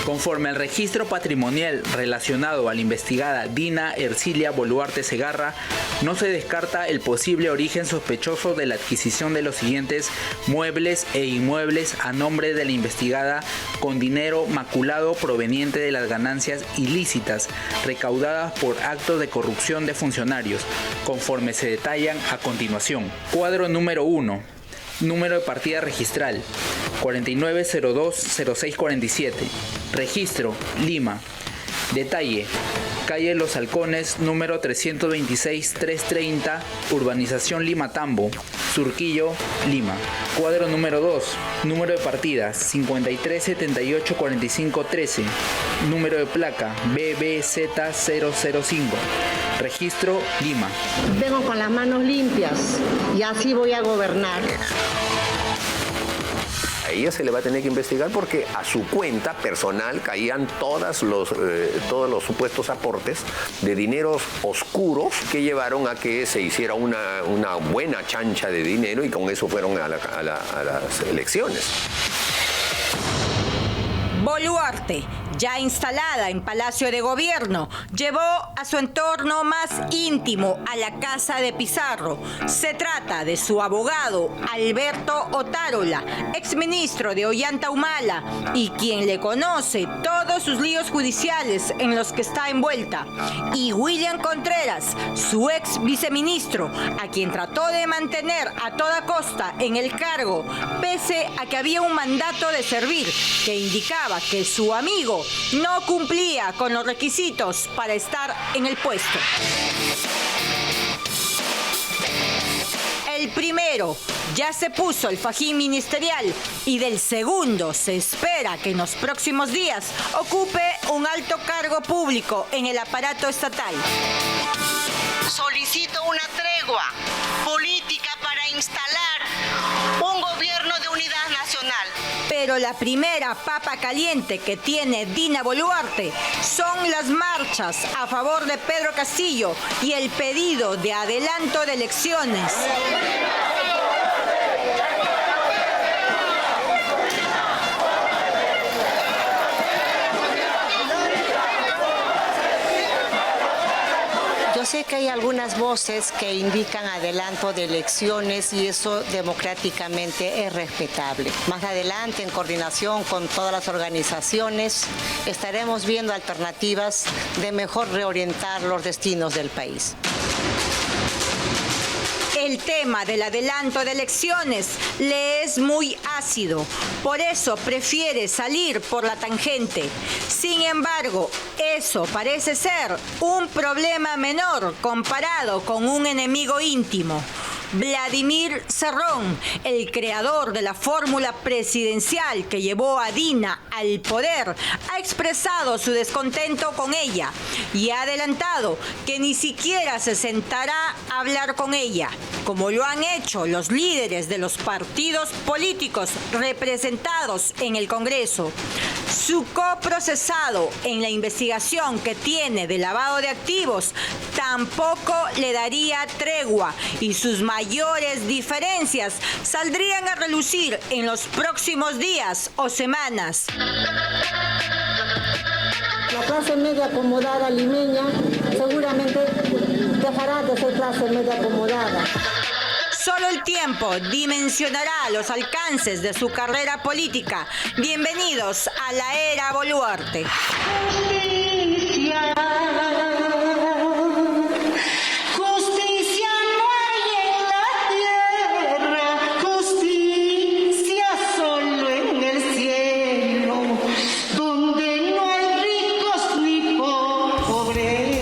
Conforme al registro patrimonial relacionado a la investigada Dina Ercilia Boluarte Segarra, no se descarta el posible origen sospechoso de la adquisición de los siguientes muebles e inmuebles a nombre de la investigada con dinero maculado proveniente de las ganancias ilícitas recaudadas por actos de corrupción de funcionarios, conforme se detallan a continuación. Cuadro número 1. Número de partida registral 49020647. Registro Lima. Detalle: calle Los Halcones, número 326-330, urbanización Lima Tambo, Surquillo, Lima. Cuadro número 2. Número de partida 53784513. Número de placa BBZ005. Registro Lima. Vengo con las manos limpias y así voy a gobernar. A ella se le va a tener que investigar porque a su cuenta personal caían todos los supuestos aportes de dineros oscuros que llevaron a que se hiciera una buena chancha de dinero y con eso fueron a las elecciones. Boluarte, ya instalada en Palacio de Gobierno, llevó a su entorno más íntimo a la casa de Pizarro. Se trata de su abogado, Alberto Otárola, exministro de Ollanta Humala, y quien le conoce todos sus líos judiciales en los que está envuelta. Y William Contreras, su ex viceministro, a quien trató de mantener a toda costa en el cargo, pese a que había un mandato de servir que indicaba que su amigo no cumplía con los requisitos para estar en el puesto. El primero ya se puso el fajín ministerial y del segundo se espera que en los próximos días ocupe un alto cargo público en el aparato estatal. Solicito una tregua política para instalar un gobierno de unidad nacional. Pero la primera papa caliente que tiene Dina Boluarte son las marchas a favor de Pedro Castillo y el pedido de adelanto de elecciones. Yo sé que hay algunas voces que indican adelanto de elecciones y eso democráticamente es respetable. Más adelante, en coordinación con todas las organizaciones, estaremos viendo alternativas de mejor reorientar los destinos del país. El tema del adelanto de elecciones le es muy ácido, por eso prefiere salir por la tangente. Sin embargo, eso parece ser un problema menor comparado con un enemigo íntimo. Vladimir Cerrón, el creador de la fórmula presidencial que llevó a Dina al poder, ha expresado su descontento con ella y ha adelantado que ni siquiera se sentará a hablar con ella, como lo han hecho los líderes de los partidos políticos representados en el Congreso. Su coprocesado en la investigación que tiene de lavado de activos tampoco le daría tregua y sus mayores diferencias saldrían a relucir en los próximos días o semanas. La clase media acomodada limeña seguramente dejará de ser clase media acomodada. Solo el tiempo dimensionará los alcances de su carrera política. Bienvenidos a la era Boluarte. Justicia Justicia no hay en la tierra, justicia solo en el cielo, donde no hay ricos ni pobres.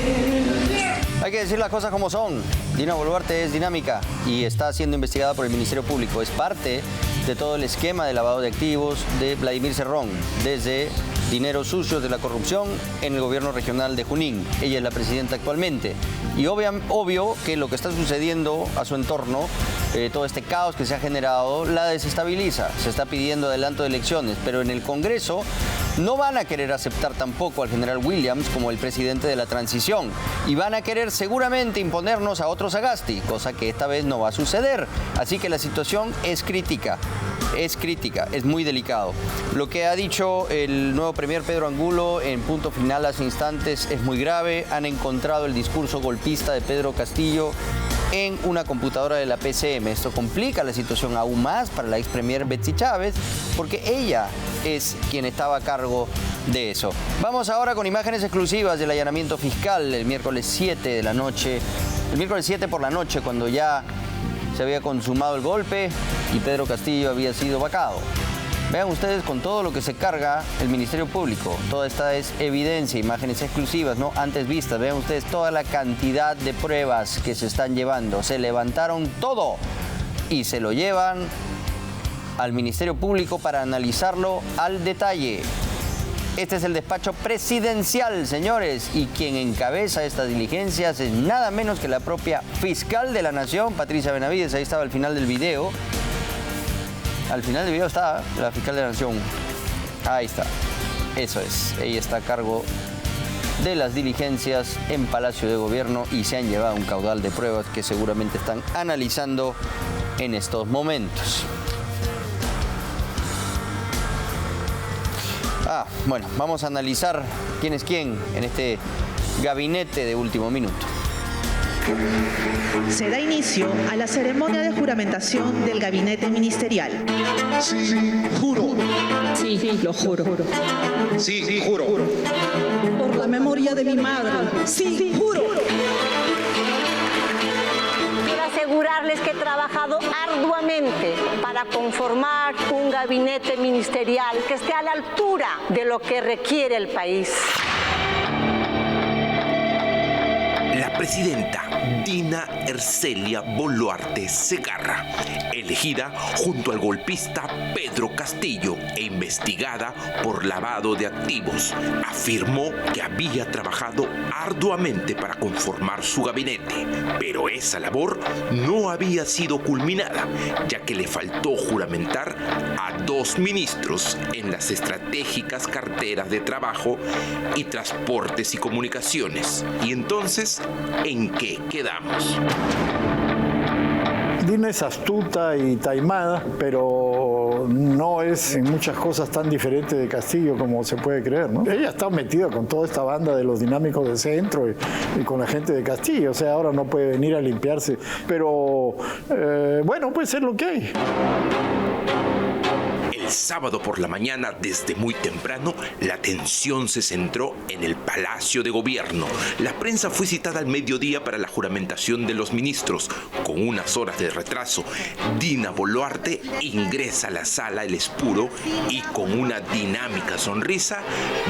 Hay que decir las cosas como son. Dina Boluarte es dinámica y está siendo investigada por el Ministerio Público. Es parte de todo el esquema de lavado de activos de Vladimir Cerrón, desde dineros sucios de la corrupción en el gobierno regional de Junín. Ella es la presidenta actualmente. Y obvio que lo que está sucediendo a su entorno, todo este caos que se ha generado, la desestabiliza. Se está pidiendo adelanto de elecciones, pero en el Congreso no van a querer aceptar tampoco al general Williams como el presidente de la transición. Y van a querer seguramente imponernos a otro Sagasti, cosa que esta vez no va a suceder. Así que la situación es crítica. Es crítica, es muy delicado. Lo que ha dicho el nuevo premier Pedro Angulo en punto final hace instantes es muy grave. Han encontrado el discurso golpista de Pedro Castillo en una computadora de la PCM. Esto complica la situación aún más para la ex premier Betsy Chávez, porque ella es quien estaba a cargo de eso. Vamos ahora con imágenes exclusivas del allanamiento fiscal el miércoles 7 de la noche. El miércoles 7 por la noche, cuando ya se había consumado el golpe y Pedro Castillo había sido vacado. Vean ustedes con todo lo que se carga el Ministerio Público. Toda esta es evidencia, imágenes exclusivas, no antes vistas. Vean ustedes toda la cantidad de pruebas que se están llevando. Se levantaron todo y se lo llevan al Ministerio Público para analizarlo al detalle. Este es el despacho presidencial, señores, y quien encabeza estas diligencias es nada menos que la propia fiscal de la Nación, Patricia Benavides. Ahí estaba al final del video. Al final del video está la fiscal de la Nación. Ahí está. Eso es. Ella está a cargo de las diligencias en Palacio de Gobierno y se han llevado un caudal de pruebas que seguramente están analizando en estos momentos. Bueno, vamos a analizar quién es quién en este gabinete de último minuto. Se da inicio a la ceremonia de juramentación del gabinete ministerial. Sí, juro. Sí, lo juro. Sí, juro. Por la memoria de mi madre. Sí, juro. Quiero asegurarles que he trabajado arduamente para conformar un gabinete ministerial que esté a la altura de lo que requiere el país. La presidenta Dina Ercelia Boluarte Segarra, elegida junto al golpista Pedro Castillo e investigada por lavado de activos, afirmó que había trabajado arduamente para conformar su gabinete, pero esa labor no había sido culminada, ya que le faltó juramentar a 2 ministros en las estratégicas carteras de trabajo y transportes y comunicaciones. Y entonces, ¿en qué quedamos? Dina es astuta y taimada, pero no es en muchas cosas tan diferente de Castillo como se puede creer, ¿no? Ella está metida con toda esta banda de los dinámicos del centro y con la gente de Castillo, o sea, ahora no puede venir a limpiarse, pero bueno, puede ser lo que hay. El sábado por la mañana, desde muy temprano, la atención se centró en el Palacio de Gobierno. La prensa fue citada al mediodía para la juramentación de los ministros. Con unas horas de retraso, Dina Boluarte ingresa a la sala El Espuro y con una dinámica sonrisa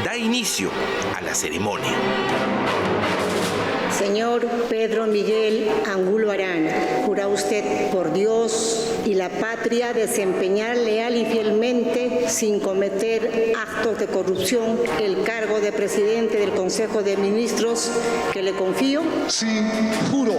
da inicio a la ceremonia. Señor Pedro Miguel Angulo Arana, jura usted por Dios y la patria desempeñar leal y fielmente, sin cometer actos de corrupción, el cargo de presidente del Consejo de Ministros que le confío. Sí, juro.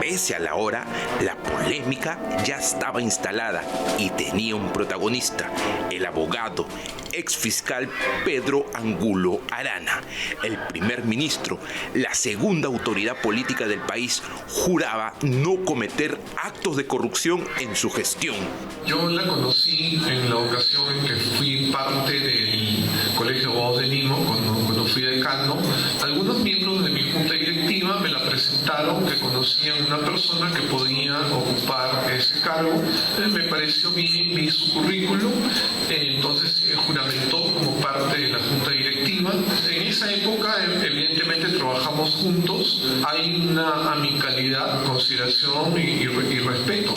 Pese a la hora, la polémica ya estaba instalada y tenía un protagonista, el abogado, exfiscal Pedro Angulo Arana. El primer ministro, la segunda autoridad política del país, juraba no cometer actos de corrupción en su gestión. Yo la conocí en la ocasión en que fui parte del Colegio de Abogados de Lima, cuando fui decano. Algunos miembros de mi junta directiva me la presentaron comentaron que conocían una persona que podía ocupar ese cargo. Me pareció bien, vi su currículum, entonces juramentó como parte de la junta directiva. En esa época evidentemente trabajamos juntos, hay una amicalidad, consideración y respeto.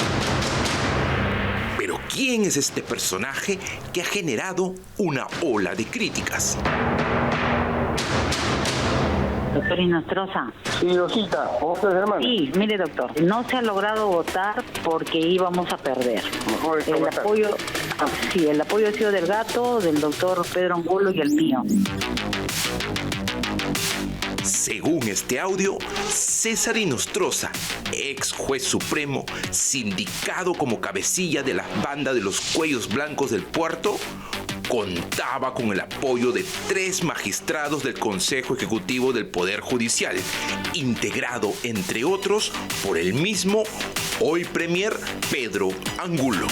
Pero ¿quién es este personaje que ha generado una ola de críticas? Doctor Inostroza. Sí, Rosita, ¿cómo estás, hermano? Sí, mire, doctor, no se ha logrado votar porque íbamos a perder. El apoyo ha sido del gato, del doctor Pedro Angulo y el mío. Según este audio, César Inostroza, ex juez supremo, sindicado como cabecilla de la banda de los Cuellos Blancos del Puerto, contaba con el apoyo de 3 magistrados del Consejo Ejecutivo del Poder Judicial, integrado, entre otros, por el mismo hoy premier Pedro Angulo.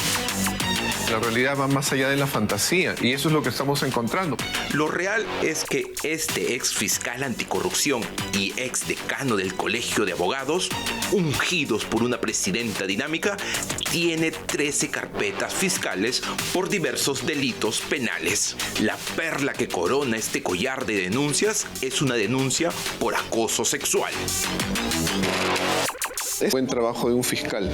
La realidad va más allá de la fantasía y eso es lo que estamos encontrando. Lo real es que este ex fiscal anticorrupción y ex decano del Colegio de Abogados, ungidos por una presidenta dinámica, tiene 13 carpetas fiscales por diversos delitos penales. La perla que corona este collar de denuncias es una denuncia por acoso sexual. Es buen trabajo de un fiscal.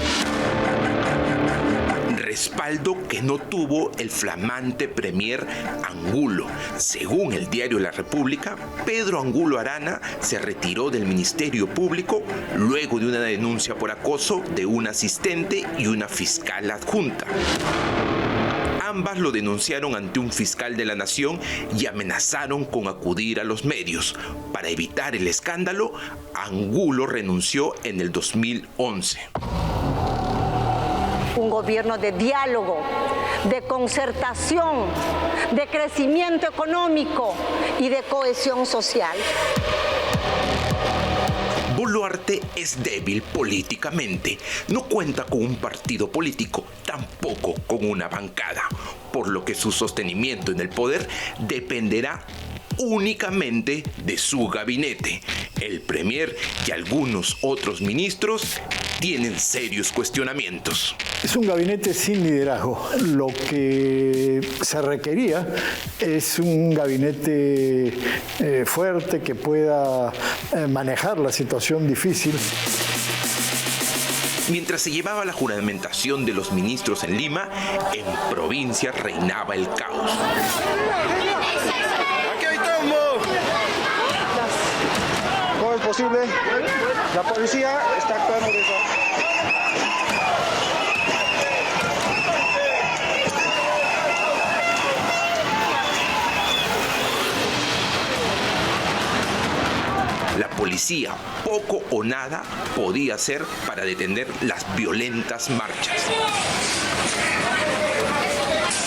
Respaldo que no tuvo el flamante premier Angulo. Según el diario La República, Pedro Angulo Arana se retiró del Ministerio Público luego de una denuncia por acoso de un asistente y una fiscal adjunta. Ambas lo denunciaron ante un fiscal de la Nación y amenazaron con acudir a los medios. Para evitar el escándalo, Angulo renunció en el 2011. Un gobierno de diálogo, de concertación, de crecimiento económico y de cohesión social. Boluarte es débil políticamente, no cuenta con un partido político, tampoco con una bancada, por lo que su sostenimiento en el poder dependerá únicamente de su gabinete. El premier y algunos otros ministros tienen serios cuestionamientos. Es un gabinete sin liderazgo. Lo que se requería es un gabinete fuerte que pueda manejar la situación difícil. Mientras se llevaba la juramentación de los ministros en Lima, en provincias reinaba el caos. ¿Cómo es posible? La policía está actuando de eso. La policía poco o nada podía hacer para detener las violentas marchas.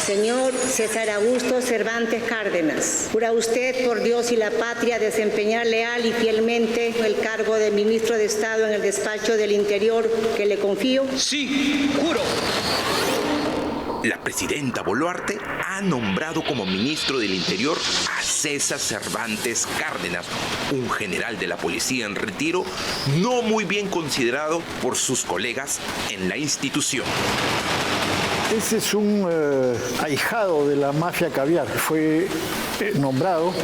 Señor César Augusto Cervantes Cárdenas, ¿jura usted por Dios y la patria desempeñar leal y fielmente el cargo de ministro de Estado en el despacho del Interior que le confío? Sí, juro. La presidenta Boluarte ha nombrado como ministro del Interior a César Cervantes Cárdenas, un general de la policía en retiro, no muy bien considerado por sus colegas en la institución. Ese es un ahijado de la mafia caviar. Fue nombrado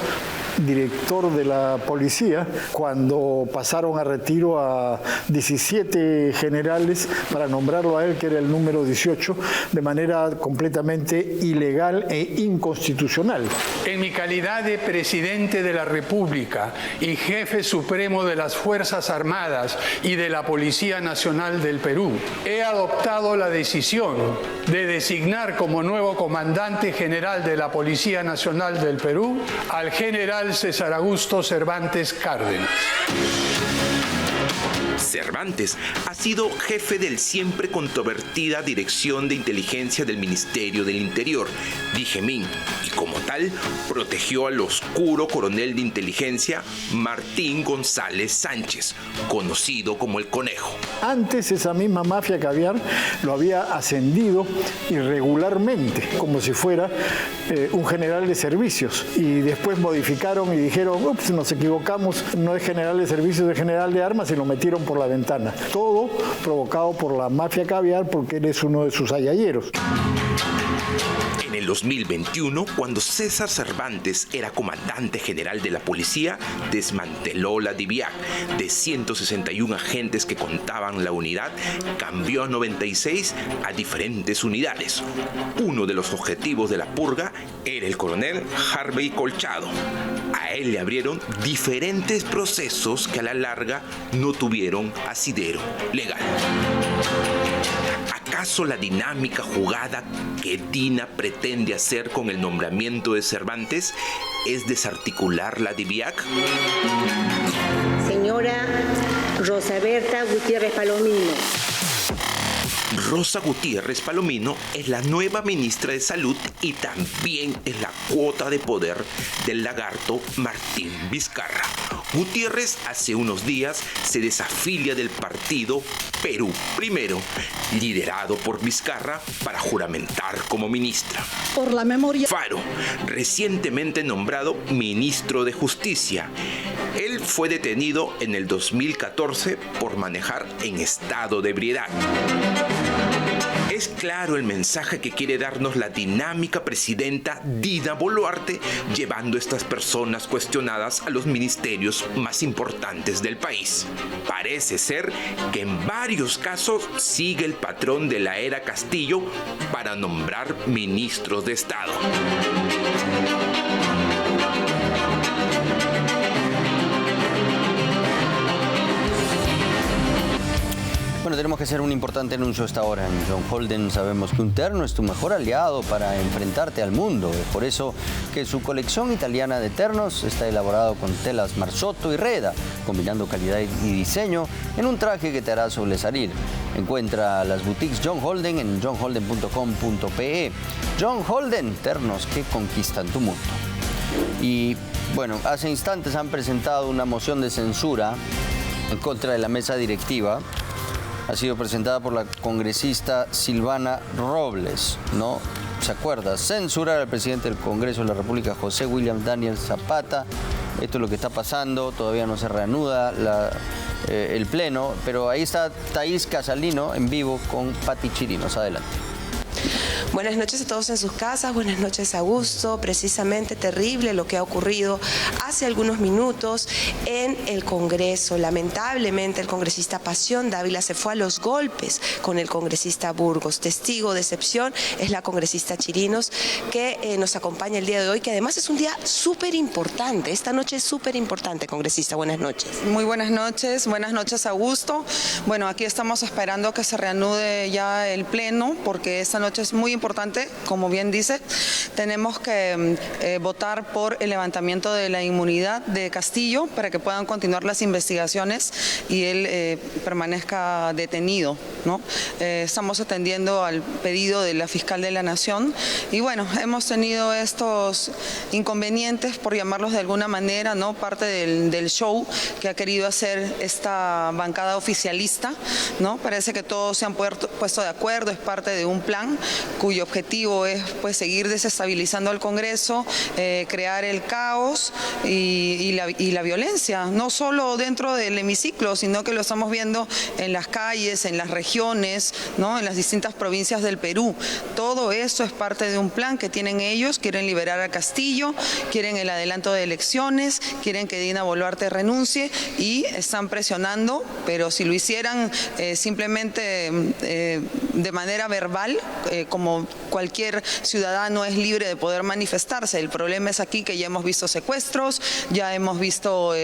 director de la policía cuando pasaron a retiro a 17 generales para nombrarlo a él, que era el número 18, de manera completamente ilegal e inconstitucional. En mi calidad de presidente de la República y jefe supremo de las Fuerzas Armadas y de la Policía Nacional del Perú, he adoptado la decisión de designar como nuevo comandante general de la Policía Nacional del Perú al general César Augusto Cervantes Cárdenas. Cervantes ha sido jefe del siempre controvertida Dirección de Inteligencia del Ministerio del Interior, DIGEMIN, y como tal protegió al oscuro coronel de inteligencia Martín González Sánchez, conocido como el Conejo. Antes esa misma mafia caviar lo había ascendido irregularmente, como si fuera un general de servicios, y después modificaron y dijeron, ups, nos equivocamos, no es general de servicios, es general de armas, y lo metieron por la ventana. Todo provocado por la mafia caviar, porque él es uno de sus ayayeros. En el 2021, cuando César Cervantes era comandante general de la policía, desmanteló la DIVIAC. De 161 agentes que contaban la unidad, cambió a 96 a diferentes unidades. Uno de los objetivos de la purga era el coronel Harvey Colchado. A él le abrieron diferentes procesos que a la larga no tuvieron asidero legal. ¿Acaso la dinámica jugada que Dina pretende hacer con el nombramiento de Cervantes es desarticular la DIVIAC? Señora Rosa Berta Gutiérrez Palomino. Rosa Gutiérrez Palomino es la nueva ministra de Salud y también es la cuota de poder del lagarto Martín Vizcarra. Gutiérrez hace unos días se desafilia del partido Perú Primero, liderado por Vizcarra, para juramentar como ministra. Por la memoria. Faro, recientemente nombrado ministro de Justicia. Él fue detenido en el 2014 por manejar en estado de ebriedad. Es claro el mensaje que quiere darnos la dinámica presidenta Dina Boluarte, llevando a estas personas cuestionadas a los ministerios más importantes del país. Parece ser que en varios casos sigue el patrón de la era Castillo para nombrar ministros de Estado. Bueno, tenemos que hacer un importante anuncio a esta hora. En John Holden sabemos que un terno es tu mejor aliado para enfrentarte al mundo. Es por eso que su colección italiana de ternos está elaborado con telas Marzotto y Reda, combinando calidad y diseño en un traje que te hará sobresalir. Encuentra las boutiques John Holden en johnholden.com.pe. John Holden, ternos que conquistan tu mundo. Y bueno, hace instantes han presentado una moción de censura en contra de la mesa directiva. Ha sido presentada por la congresista Silvana Robles, ¿no? ¿Se acuerda? Censurar al presidente del Congreso de la República, José William Daniel Zapata. Esto es lo que está pasando, todavía no se reanuda el pleno, pero ahí está Thaís Casalino en vivo con Pati Chirinos. Adelante. Buenas noches a todos en sus casas, buenas noches Augusto. Precisamente terrible lo que ha ocurrido hace algunos minutos en el Congreso. Lamentablemente el congresista Pasión Dávila se fue a los golpes con el congresista Burgos. Testigo de excepción es la congresista Chirinos, que nos acompaña el día de hoy, que además es un día súper importante. Esta noche es súper importante, congresista. Buenas noches. Muy buenas noches Augusto. Bueno, aquí estamos esperando que se reanude ya el pleno, porque esta noche es muy importante, como bien dice. Tenemos que votar por el levantamiento de la inmunidad de Castillo para que puedan continuar las investigaciones y él permanezca detenido, ¿no? Estamos atendiendo al pedido de la fiscal de la Nación y bueno, hemos tenido estos inconvenientes, por llamarlos de alguna manera, ¿no? Parte del show que ha querido hacer esta bancada oficialista, ¿no? Parece que todos se han puesto de acuerdo, es parte de un plan cuyo objetivo es pues seguir desestabilizando al Congreso, crear el caos y la violencia, no solo dentro del hemiciclo, sino que lo estamos viendo en las calles, en las regiones, ¿no? En las distintas provincias del Perú. Todo eso es parte de un plan que tienen ellos. Quieren liberar a Castillo, quieren el adelanto de elecciones, quieren que Dina Boluarte renuncie y están presionando, pero si lo hicieran simplemente de manera verbal, como cualquier ciudadano es libre de poder manifestarse. El problema es aquí que ya hemos visto secuestros, ya hemos visto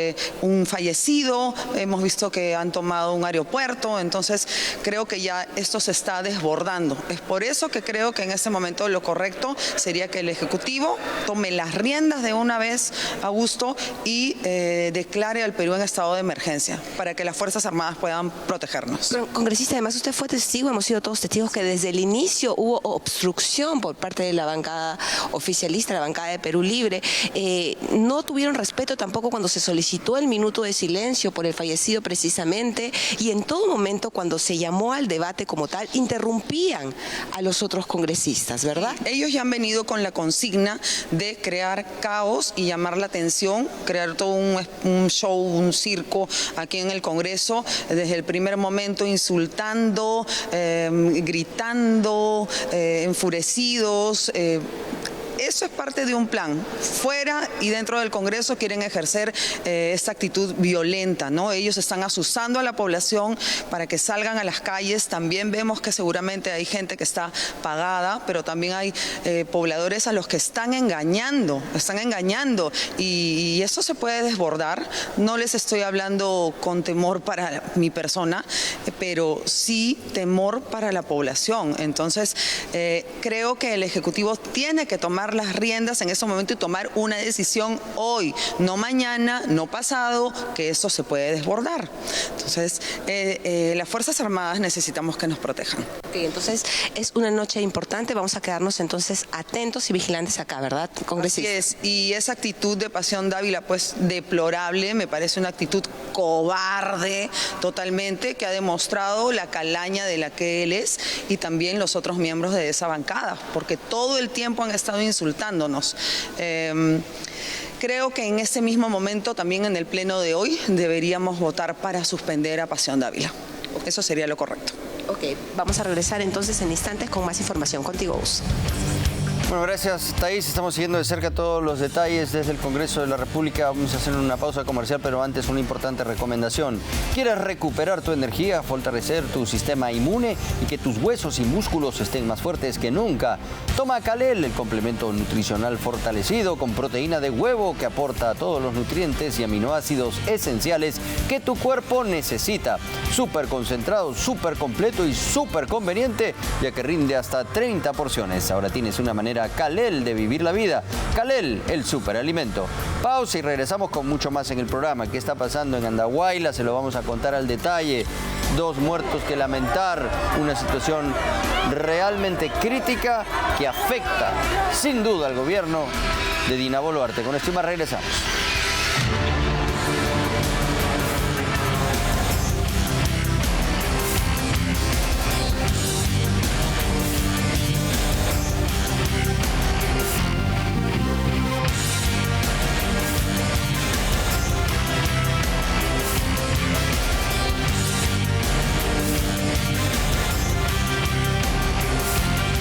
un fallecido, hemos visto que han tomado un aeropuerto, entonces creo que ya esto se está desbordando. Es por eso que creo que en este momento lo correcto sería que el Ejecutivo tome las riendas de una vez, Augusto, y declare al Perú en estado de emergencia para que las Fuerzas Armadas puedan protegernos. Pero, congresista, además usted fue testigo, hemos sido todos testigos que desde el inicio hubo obstrucción por parte de la bancada oficialista, la bancada de Perú Libre. No tuvieron respeto tampoco cuando se solicitó el minuto de silencio por el fallecido precisamente, y en todo momento cuando se llamó al debate como tal, interrumpían a los otros congresistas, ¿verdad? Ellos ya han venido con la consigna de crear caos y llamar la atención, crear todo un show, un circo aquí en el Congreso, desde el primer momento insultando, gritando, enfurecidos. Eso es parte de un plan. Fuera y dentro del Congreso quieren ejercer esta actitud violenta, ¿no? Ellos están asusando a la población para que salgan a las calles. También vemos que seguramente hay gente que está pagada, pero también hay pobladores a los que están engañando y eso se puede desbordar. No les estoy hablando con temor para mi persona, pero sí temor para la población. Entonces, creo que el Ejecutivo tiene que tomar las riendas en ese momento y tomar una decisión hoy, no mañana, no pasado, que eso se puede desbordar. Entonces, las Fuerzas Armadas necesitamos que nos protejan. Okay, entonces, es una noche importante, vamos a quedarnos entonces atentos y vigilantes acá, ¿verdad, congresista? Así es, y esa actitud de Pasión Dávila, pues deplorable, me parece una actitud cobarde totalmente, que ha demostrado la calaña de la que él es y también los otros miembros de esa bancada, porque todo el tiempo han estado insultándonos. Creo que en ese mismo momento, también en el pleno de hoy, deberíamos votar para suspender a Pasión Dávila. Eso sería lo correcto. Ok, vamos a regresar entonces en instantes con más información. Contigo, Gus. Bueno, gracias, Thaís. Estamos siguiendo de cerca todos los detalles desde el Congreso de la República. Vamos a hacer una pausa comercial, pero antes una importante recomendación. ¿Quieres recuperar tu energía, fortalecer tu sistema inmune y que tus huesos y músculos estén más fuertes que nunca? Toma Calel, el complemento nutricional fortalecido con proteína de huevo que aporta todos los nutrientes y aminoácidos esenciales que tu cuerpo necesita. Súper concentrado, súper completo y súper conveniente, ya que rinde hasta 30 porciones. Ahora tienes una manera Calel de vivir la vida. Calel, el superalimento. Pausa y regresamos con mucho más en el programa. ¿Qué está pasando en Andahuayla? Se lo vamos a contar al detalle. 2 muertos que lamentar. Una situación realmente crítica que afecta sin duda al gobierno de Dina Boluarte. Con esto y más regresamos.